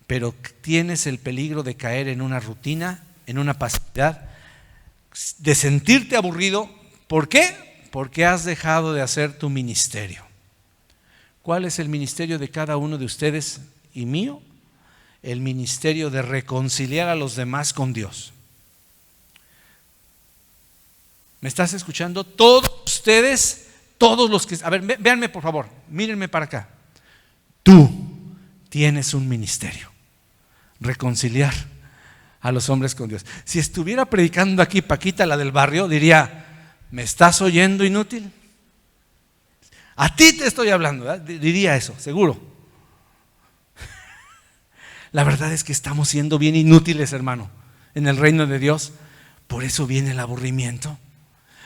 Pero tienes el peligro de caer en una rutina, en una pasividad, de sentirte aburrido. ¿Por qué? Porque has dejado de hacer tu ministerio. ¿Cuál es el ministerio de cada uno de ustedes y mío? El ministerio de reconciliar a los demás con Dios. ¿Me estás escuchando? Todos ustedes, todos los que... A ver, véanme por favor, mírenme para acá. Tú tienes un ministerio. Reconciliar a los hombres con Dios. Si estuviera predicando aquí Paquita, la del barrio, diría... ¿Me estás oyendo, inútil? A ti te estoy hablando, ¿verdad? Diría eso, seguro. La verdad es que estamos siendo bien inútiles, hermano, en el reino de Dios. Por eso viene el aburrimiento.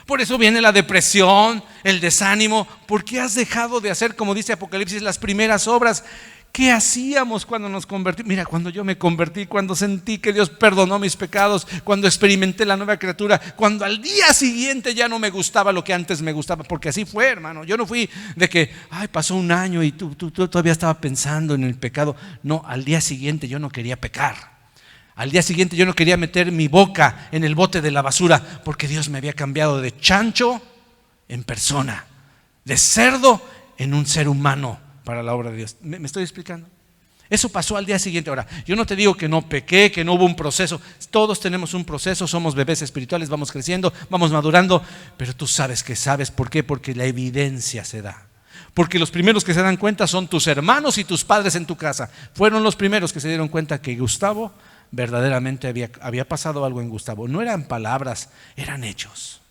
Por eso viene la depresión, el desánimo. Porque has dejado de hacer, como dice Apocalipsis, las primeras obras. ¿Qué hacíamos cuando nos convertimos? Mira, cuando yo me convertí, cuando sentí que Dios perdonó mis pecados, cuando experimenté la nueva criatura, cuando al día siguiente ya no me gustaba lo que antes me gustaba, porque así fue, hermano. Yo no fui de que, pasó un año y tú todavía estabas pensando en el pecado. No, al día siguiente yo no quería pecar. Al día siguiente yo no quería meter mi boca en el bote de la basura, porque Dios me había cambiado de chancho en persona, de cerdo en un ser humano para la obra de Dios. ¿Me estoy explicando? Eso pasó al día siguiente. Ahora, yo no te digo que no pequé, que no hubo un proceso. Todos tenemos un proceso, somos bebés espirituales, vamos creciendo, vamos madurando. Pero tú sabes que sabes. ¿Por qué? Porque la evidencia se da. Porque los primeros que se dan cuenta son tus hermanos y tus padres en tu casa. Fueron los primeros que se dieron cuenta que Gustavo verdaderamente había pasado algo en Gustavo. No eran palabras, eran hechos.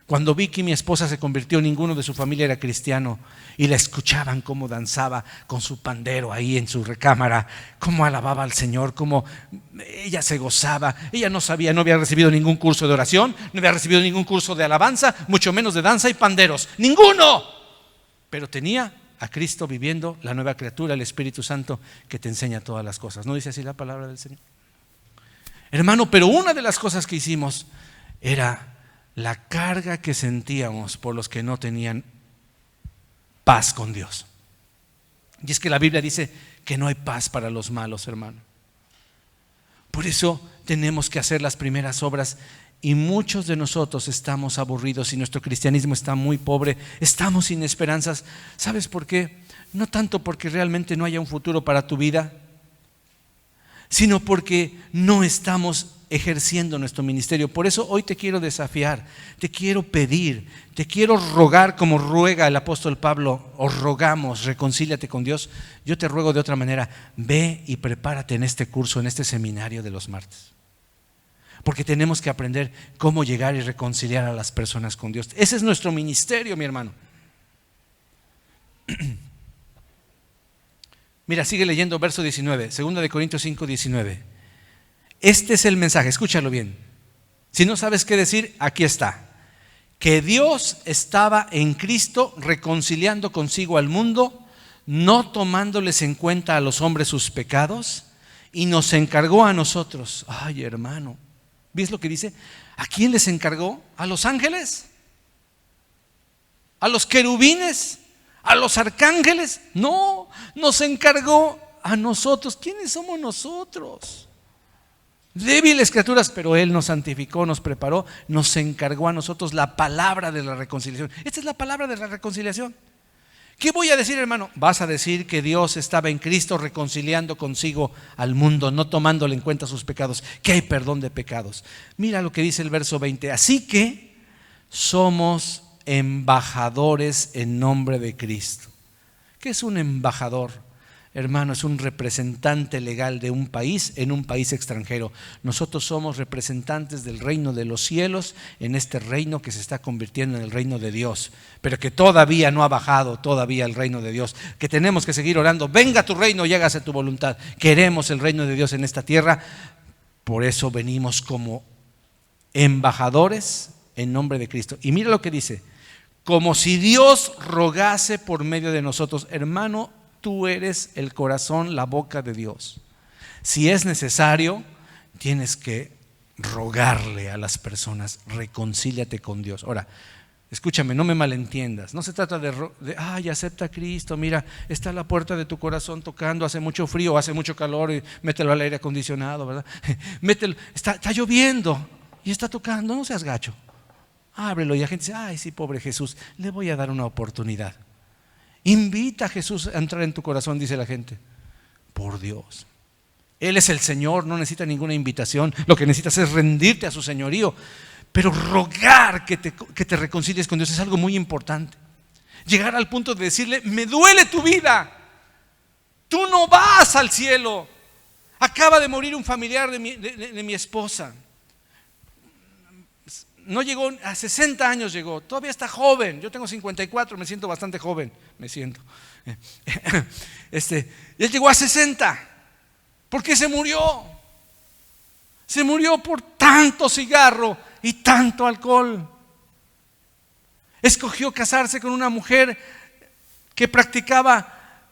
Cuando Vicky, mi esposa, se convirtió, ninguno de su familia era cristiano y la escuchaban cómo danzaba con su pandero ahí en su recámara, cómo alababa al Señor, cómo ella se gozaba. Ella no sabía, no había recibido ningún curso de oración, no había recibido ningún curso de alabanza, mucho menos de danza y panderos, ninguno. Pero tenía a Cristo viviendo, la nueva criatura, el Espíritu Santo que te enseña todas las cosas. ¿No dice así la palabra del Señor? Hermano, pero una de las cosas que hicimos era la carga que sentíamos por los que no tenían paz con Dios. Y es que la Biblia dice que no hay paz para los malos, hermano. Por eso tenemos que hacer las primeras obras. Y muchos de nosotros estamos aburridos y nuestro cristianismo está muy pobre. Estamos sin esperanzas. ¿Sabes por qué? No tanto porque realmente no haya un futuro para tu vida, sino porque no estamos ejerciendo nuestro ministerio. Por eso hoy te quiero desafiar, te quiero pedir, te quiero rogar como ruega el apóstol Pablo, os rogamos, reconcíliate con Dios. Yo te ruego de otra manera, ve y prepárate en este curso, en este seminario de los martes. Porque tenemos que aprender cómo llegar y reconciliar a las personas con Dios. Ese es nuestro ministerio, mi hermano. Mira, sigue leyendo verso 19, 2 Corintios 5, 19. Este es el mensaje, escúchalo bien. Si no sabes qué decir, aquí está. Que Dios estaba en Cristo reconciliando consigo al mundo, no tomándoles en cuenta a los hombres sus pecados, y nos encargó a nosotros. Ay, hermano, ¿ves lo que dice? ¿A quién les encargó? ¿A los ángeles? ¿A los querubines? ¿A los arcángeles? No, nos encargó a nosotros. ¿Quiénes somos nosotros? Débiles criaturas, pero Él nos santificó, nos preparó, nos encargó a nosotros la palabra de la reconciliación. Esta es la palabra de la reconciliación. ¿Qué voy a decir, hermano? Vas a decir que Dios estaba en Cristo reconciliando consigo al mundo, no tomándole en cuenta sus pecados, que hay perdón de pecados. Mira lo que dice el verso 20. Así que somos embajadores en nombre de Cristo. ¿Qué es un embajador? Hermano, es un representante legal de un país en un país extranjero. Nosotros somos representantes del reino de los cielos en este reino que se está convirtiendo en el reino de Dios, pero que todavía no ha bajado todavía el reino de Dios, que tenemos que seguir orando, venga tu reino y hágase tu voluntad. Queremos el reino de Dios en esta tierra, por eso venimos como embajadores en nombre de Cristo. Y mira lo que dice, como si Dios rogase por medio de nosotros. Hermano, tú eres el corazón, la boca de Dios. Si es necesario, tienes que rogarle a las personas, reconcíliate con Dios. Ahora, escúchame, no me malentiendas. No se trata de ay, acepta a Cristo, mira, está a la puerta de tu corazón tocando, hace mucho frío, hace mucho calor, y mételo al aire acondicionado, ¿verdad? Mételo, está lloviendo y está tocando, no seas gacho. Ábrelo y la gente dice, ay, sí, pobre Jesús, le voy a dar una oportunidad. Invita a Jesús a entrar en tu corazón, dice la gente. Por Dios, Él es el Señor, no necesita ninguna invitación. Lo que necesitas es rendirte a su señorío. Pero rogar que te reconcilies con Dios es algo muy importante. Llegar al punto de decirle, me duele tu vida, tú no vas al cielo. Acaba de morir un familiar de mi esposa. No llegó, a 60 años llegó, todavía está joven. Yo tengo 54, me siento bastante joven. Me siento. Él llegó a 60. ¿Por qué se murió? Se murió por tanto cigarro y tanto alcohol. Escogió casarse con una mujer que practicaba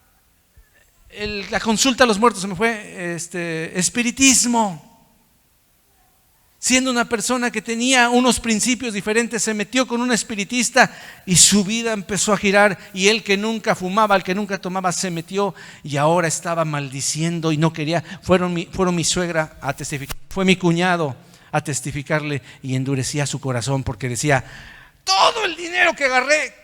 la consulta a los muertos, se me fue, espiritismo. Siendo una persona que tenía unos principios diferentes, se metió con un espiritista y su vida empezó a girar. Y él, que nunca fumaba, el que nunca tomaba, se metió y ahora estaba maldiciendo y no quería. Fueron mi suegra a testificar, fue mi cuñado a testificarle, y endurecía su corazón porque decía, todo el dinero que agarré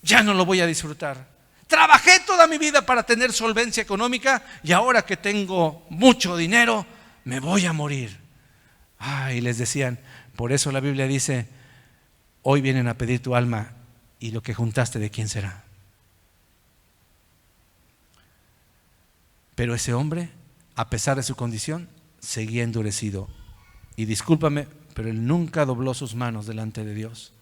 ya no lo voy a disfrutar. Trabajé toda mi vida para tener solvencia económica y ahora que tengo mucho dinero me voy a morir. Y les decían, por eso la Biblia dice, hoy vienen a pedir tu alma y lo que juntaste, ¿de quién será? Pero ese hombre, a pesar de su condición, seguía endurecido. Y discúlpame, pero él nunca dobló sus manos delante de Dios.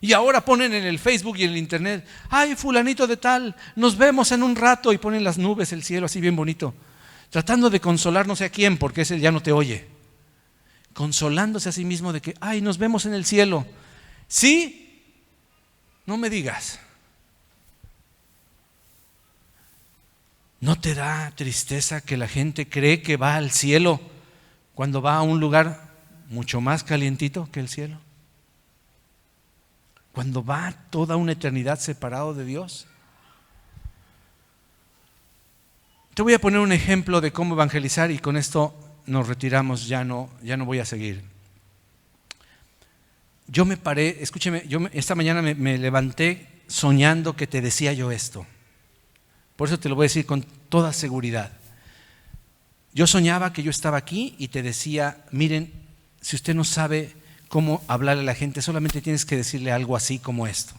Y ahora ponen en el Facebook y en el internet, ay, fulanito de tal, nos vemos en un rato, y ponen las nubes, el cielo así bien bonito, tratando de consolar no sé a quién, porque ese ya no te oye. Consolándose a sí mismo de que, ay, nos vemos en el cielo. ¿Sí? No me digas. ¿No te da tristeza que la gente cree que va al cielo cuando va a un lugar mucho más calientito que el cielo? Cuando va toda una eternidad separado de Dios. Te voy a poner un ejemplo de cómo evangelizar y con esto nos retiramos, ya no voy a seguir. Yo me paré, escúcheme, esta mañana me levanté soñando que te decía yo esto. Por eso te lo voy a decir con toda seguridad. Yo soñaba que yo estaba aquí y te decía, miren, si usted no sabe cómo hablarle a la gente, solamente tienes que decirle algo así como esto.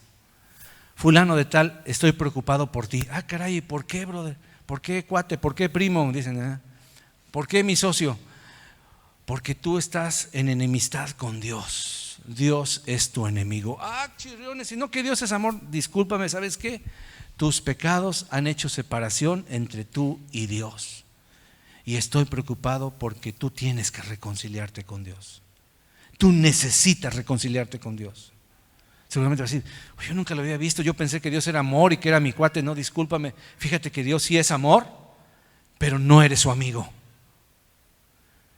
Fulano de tal, estoy preocupado por ti. Ah, caray, ¿por qué, brother? ¿Por qué, cuate? ¿Por qué, primo? Dicen, ¿por qué, mi socio? Porque tú estás en enemistad con Dios. Dios es tu enemigo. Ah, chirriones, sino que Dios es amor. Discúlpame, ¿sabes qué? Tus pecados han hecho separación entre tú y Dios. Y estoy preocupado porque tú tienes que reconciliarte con Dios. Tú necesitas reconciliarte con Dios. Seguramente vas a decir, yo nunca lo había visto, yo pensé que Dios era amor y que era mi cuate. No, discúlpame, fíjate que Dios sí es amor, pero no eres su amigo.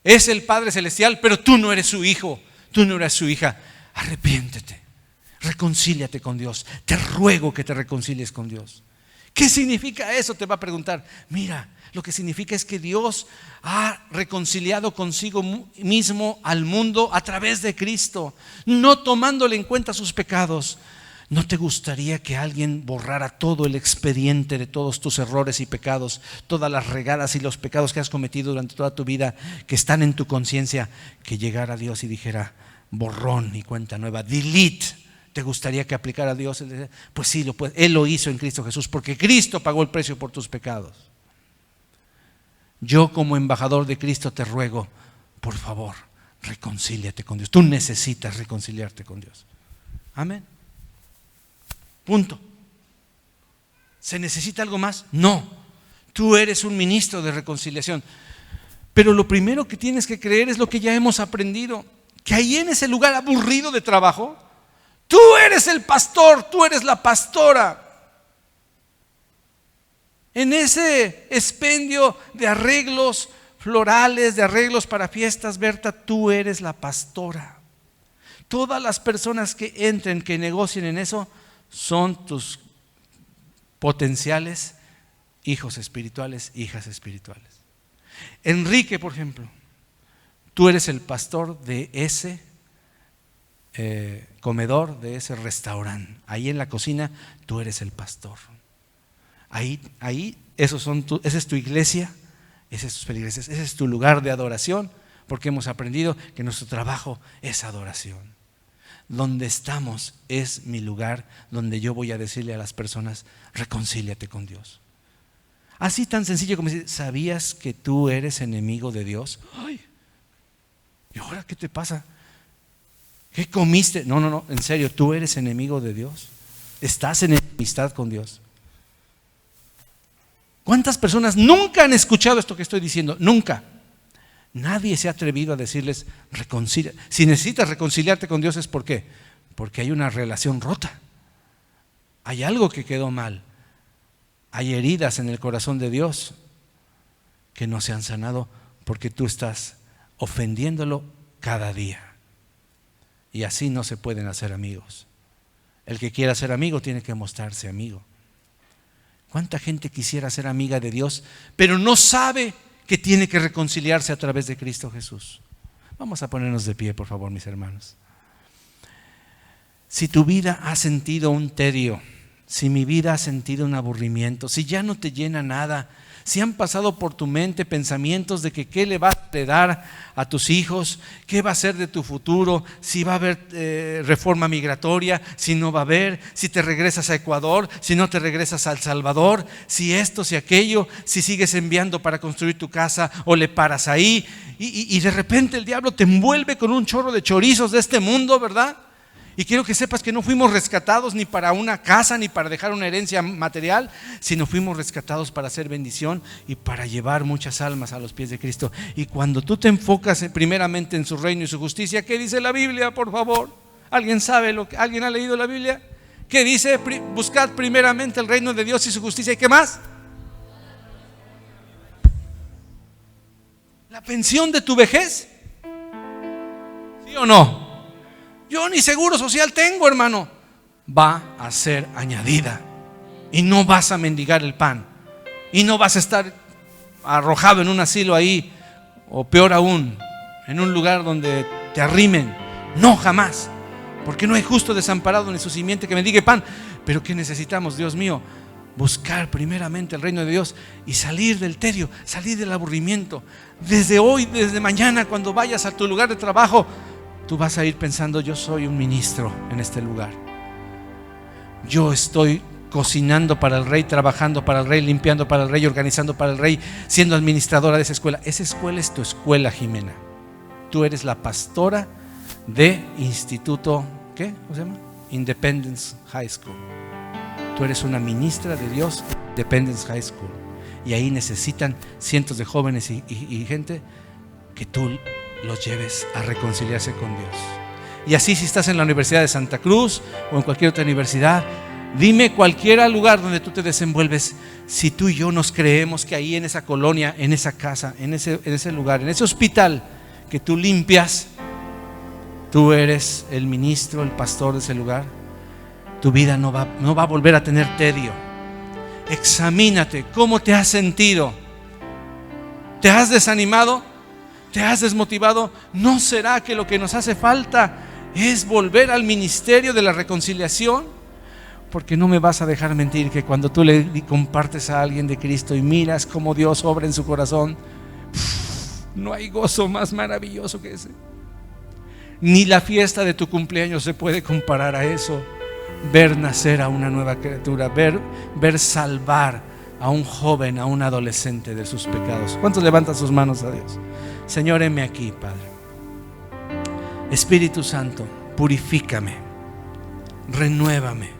Es el Padre Celestial, pero tú no eres su hijo, tú no eres su hija. Arrepiéntete, reconcíliate con Dios. Te ruego que te reconcilies con Dios. ¿Qué significa eso? Te va a preguntar. Mira, lo que significa es que Dios ha reconciliado consigo mismo al mundo a través de Cristo, no tomándole en cuenta sus pecados. ¿No te gustaría que alguien borrara todo el expediente de todos tus errores y pecados, todas las regadas y los pecados que has cometido durante toda tu vida, que están en tu conciencia, que llegara Dios y dijera, borrón y cuenta nueva, delete? ¿Te gustaría que aplicara a Dios? Pues sí, Él lo hizo en Cristo Jesús, porque Cristo pagó el precio por tus pecados. Yo, como embajador de Cristo, te ruego, por favor, reconcíliate con Dios. Tú necesitas reconciliarte con Dios. Amén. Punto. ¿Se necesita algo más? No. Tú eres un ministro de reconciliación. Pero lo primero que tienes que creer es lo que ya hemos aprendido, que ahí en ese lugar aburrido de trabajo, tú eres el pastor, tú eres la pastora. En ese expendio de arreglos florales, de arreglos para fiestas, Berta, tú eres la pastora. Todas las personas que entren, que negocien en eso, son tus potenciales hijos espirituales, hijas espirituales. Enrique, por ejemplo, tú eres el pastor de ese comedor, de ese restaurante. Ahí en la cocina, tú eres el pastor. Ahí esa es tu iglesia, esa es tus felices, ese es tu lugar de adoración, porque hemos aprendido que nuestro trabajo es adoración. Donde estamos es mi lugar donde yo voy a decirle a las personas, reconcíliate con Dios. Así tan sencillo como decir, ¿sabías que tú eres enemigo de Dios? Ay, ¿y ahora qué te pasa? ¿Qué comiste? No, en serio, tú eres enemigo de Dios. Estás en enemistad con Dios. ¿Cuántas personas nunca han escuchado esto que estoy diciendo? Nunca. Nadie se ha atrevido a decirles, reconcilia. Si necesitas reconciliarte con Dios, ¿es por qué? Porque hay una relación rota. Hay algo que quedó mal. Hay heridas en el corazón de Dios que no se han sanado porque tú estás ofendiéndolo cada día. Y así no se pueden hacer amigos. El que quiera ser amigo tiene que mostrarse amigo. ¿Cuánta gente quisiera ser amiga de Dios, pero no sabe que tiene que reconciliarse a través de Cristo Jesús? Vamos a ponernos de pie, por favor, mis hermanos. Si tu vida ha sentido un tedio, si mi vida ha sentido un aburrimiento, si ya no te llena nada, si han pasado por tu mente pensamientos de que qué le vas a dar a tus hijos, qué va a ser de tu futuro, si va a haber reforma migratoria, si no va a haber, si te regresas a Ecuador, si no te regresas a El Salvador, si esto, si aquello, si sigues enviando para construir tu casa o le paras ahí, y de repente el diablo te envuelve con un chorro de chorizos de este mundo, ¿verdad? Y quiero que sepas que no fuimos rescatados ni para una casa ni para dejar una herencia material, sino fuimos rescatados para hacer bendición y para llevar muchas almas a los pies de Cristo. Y cuando tú te enfocas primeramente en su reino y su justicia, ¿qué dice la Biblia, por favor? ¿Alguien sabe alguien ha leído la Biblia? ¿Qué dice? Buscad primeramente el reino de Dios y su justicia. ¿Y qué más? ¿La pensión de tu vejez? ¿Sí o no? Yo ni seguro social tengo, hermano. Va a ser añadida. Y no vas a mendigar el pan. Y no vas a estar arrojado en un asilo ahí, o peor aún, en un lugar donde te arrimen. No, jamás. Porque no hay justo desamparado ni su simiente que mendigue pan. Pero ¿qué necesitamos, Dios mío? buscar primeramente el reino de Dios y salir del tedio, salir del aburrimiento. Desde hoy, desde mañana, cuando vayas a tu lugar de trabajo, tú vas a ir pensando: yo soy un ministro en este lugar. Yo estoy cocinando para el rey, trabajando para el rey, limpiando para el rey, organizando para el rey, siendo administradora de esa escuela. Esa escuela es tu escuela, Jimena. Tú eres la pastora de Instituto, ¿qué? ¿Cómo se llama? Independence High School. Tú eres una ministra de Dios, Independence High School. Y ahí necesitan cientos de jóvenes y gente que tú los lleves a reconciliarse con Dios. Y así, si estás en la Universidad de Santa Cruz o en cualquier otra universidad, dime cualquier lugar donde tú te desenvuelves. Si tú y yo nos creemos que ahí en esa colonia, en esa casa, en ese lugar, en ese hospital que tú limpias, tú eres el ministro, el pastor de ese lugar, tu vida no va a volver a tener tedio. Examínate, ¿cómo te has sentido? ¿Te has desanimado? ¿Te has desmotivado? ¿No será que lo que nos hace falta es volver al ministerio de la reconciliación? Porque no me vas a dejar mentir que cuando tú le compartes a alguien de Cristo y miras cómo Dios obra en su corazón, no hay gozo más maravilloso que ese. Ni la fiesta de tu cumpleaños se puede comparar a eso. Ver nacer a una nueva criatura, ver salvar a un joven, a un adolescente de sus pecados. ¿Cuántos levantan sus manos a Dios? Señor, heme aquí, Padre. Espíritu Santo, purifícame, renuévame,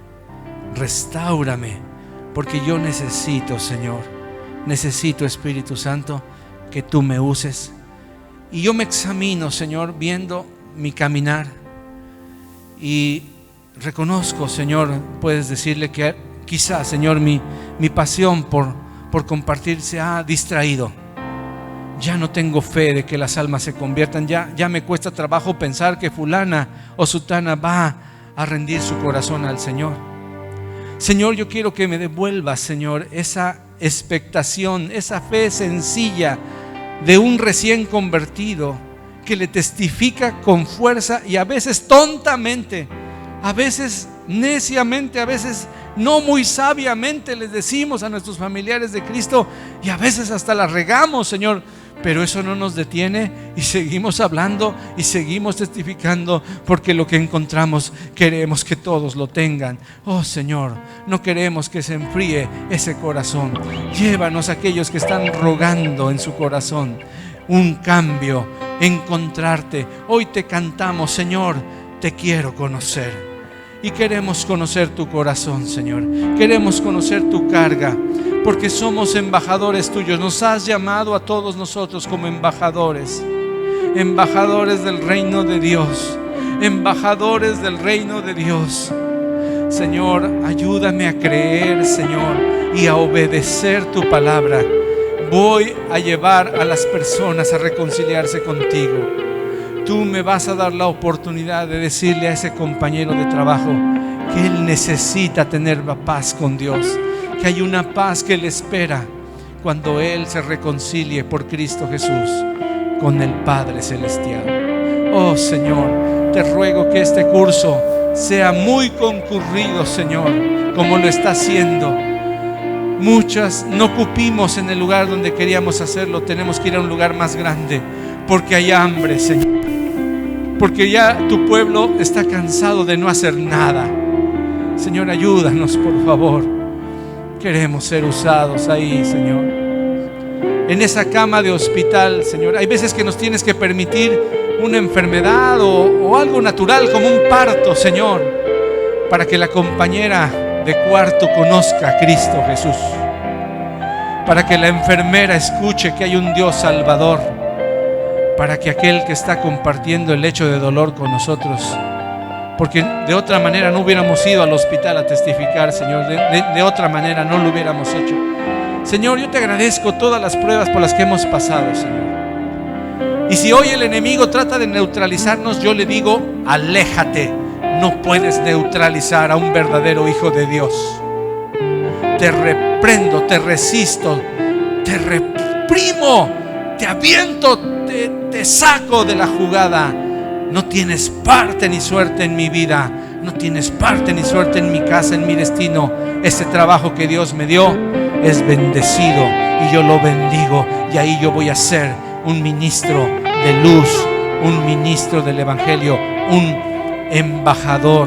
restáurame, porque yo necesito, Señor, necesito, Espíritu Santo, que tú me uses. Y yo me examino, Señor, viendo mi caminar, y reconozco, Señor, puedes decirle que quizás, Señor, mi pasión por compartir se ha distraído. Ya no tengo fe de que las almas se conviertan. Ya me cuesta trabajo pensar que fulana o sutana va a rendir su corazón al Señor. Señor, yo quiero que me devuelvas, Señor, esa expectación, esa fe sencilla de un recién convertido que le testifica con fuerza, y a veces tontamente, a veces neciamente, a veces no muy sabiamente les decimos a nuestros familiares de Cristo, y a veces hasta la regamos, Señor. Pero eso no nos detiene y seguimos hablando y seguimos testificando, porque lo que encontramos queremos que todos lo tengan. Oh Señor, no queremos que se enfríe ese corazón. Llévanos a aquellos que están rogando en su corazón un cambio, encontrarte. Hoy te cantamos, Señor, te quiero conocer. Y queremos conocer tu corazón, Señor. Queremos conocer tu carga, porque somos embajadores tuyos. Nos has llamado a todos nosotros como embajadores, embajadores del reino de Dios, embajadores del reino de Dios. Señor, ayúdame a creer, Señor, y a obedecer tu palabra. Voy a llevar a las personas a reconciliarse contigo. Tú me vas a dar la oportunidad de decirle a ese compañero de trabajo que él necesita tener paz con Dios, que hay una paz que le espera cuando él se reconcilie por Cristo Jesús con el Padre Celestial. Oh Señor, te ruego que este curso sea muy concurrido, Señor, como lo está haciendo. Muchas no cupimos en el lugar donde queríamos hacerlo. Tenemos que ir a un lugar más grande, porque hay hambre, Señor, porque ya tu pueblo está cansado de no hacer nada. Señor, ayúdanos, por favor. Queremos ser usados ahí, Señor, en esa cama de hospital, Señor. Hay veces que nos tienes que permitir una enfermedad o algo natural como un parto, Señor, para que la compañera de cuarto conozca a Cristo Jesús, para que la enfermera escuche que hay un Dios salvador, para que aquel que está compartiendo el lecho de dolor con nosotros, porque de otra manera no hubiéramos ido al hospital a testificar, Señor, de otra manera no lo hubiéramos hecho. Señor, yo te agradezco todas las pruebas por las que hemos pasado, Señor. Y si hoy el enemigo trata de neutralizarnos, yo le digo: aléjate. No puedes neutralizar a un verdadero hijo de Dios. Te reprendo, te resisto, te reprimo, te aviento, te saco de la jugada. No tienes parte ni suerte en mi vida. No tienes parte ni suerte en mi casa, en mi destino, Este trabajo que Dios me dio es bendecido y yo lo bendigo, y ahí yo voy a ser un ministro de luz, un ministro del Evangelio, un embajador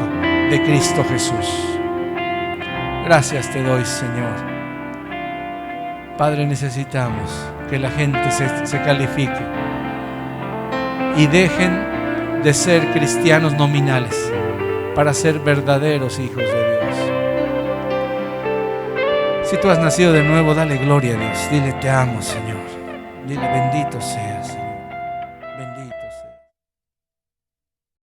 de Cristo Jesús. Gracias te doy, Señor. Padre, necesitamos que la gente se califique y dejen de ser cristianos nominales para ser verdaderos hijos de Dios. Si tú has nacido de nuevo, dale gloria a Dios. Dile: te amo, Señor. Dile: bendito seas.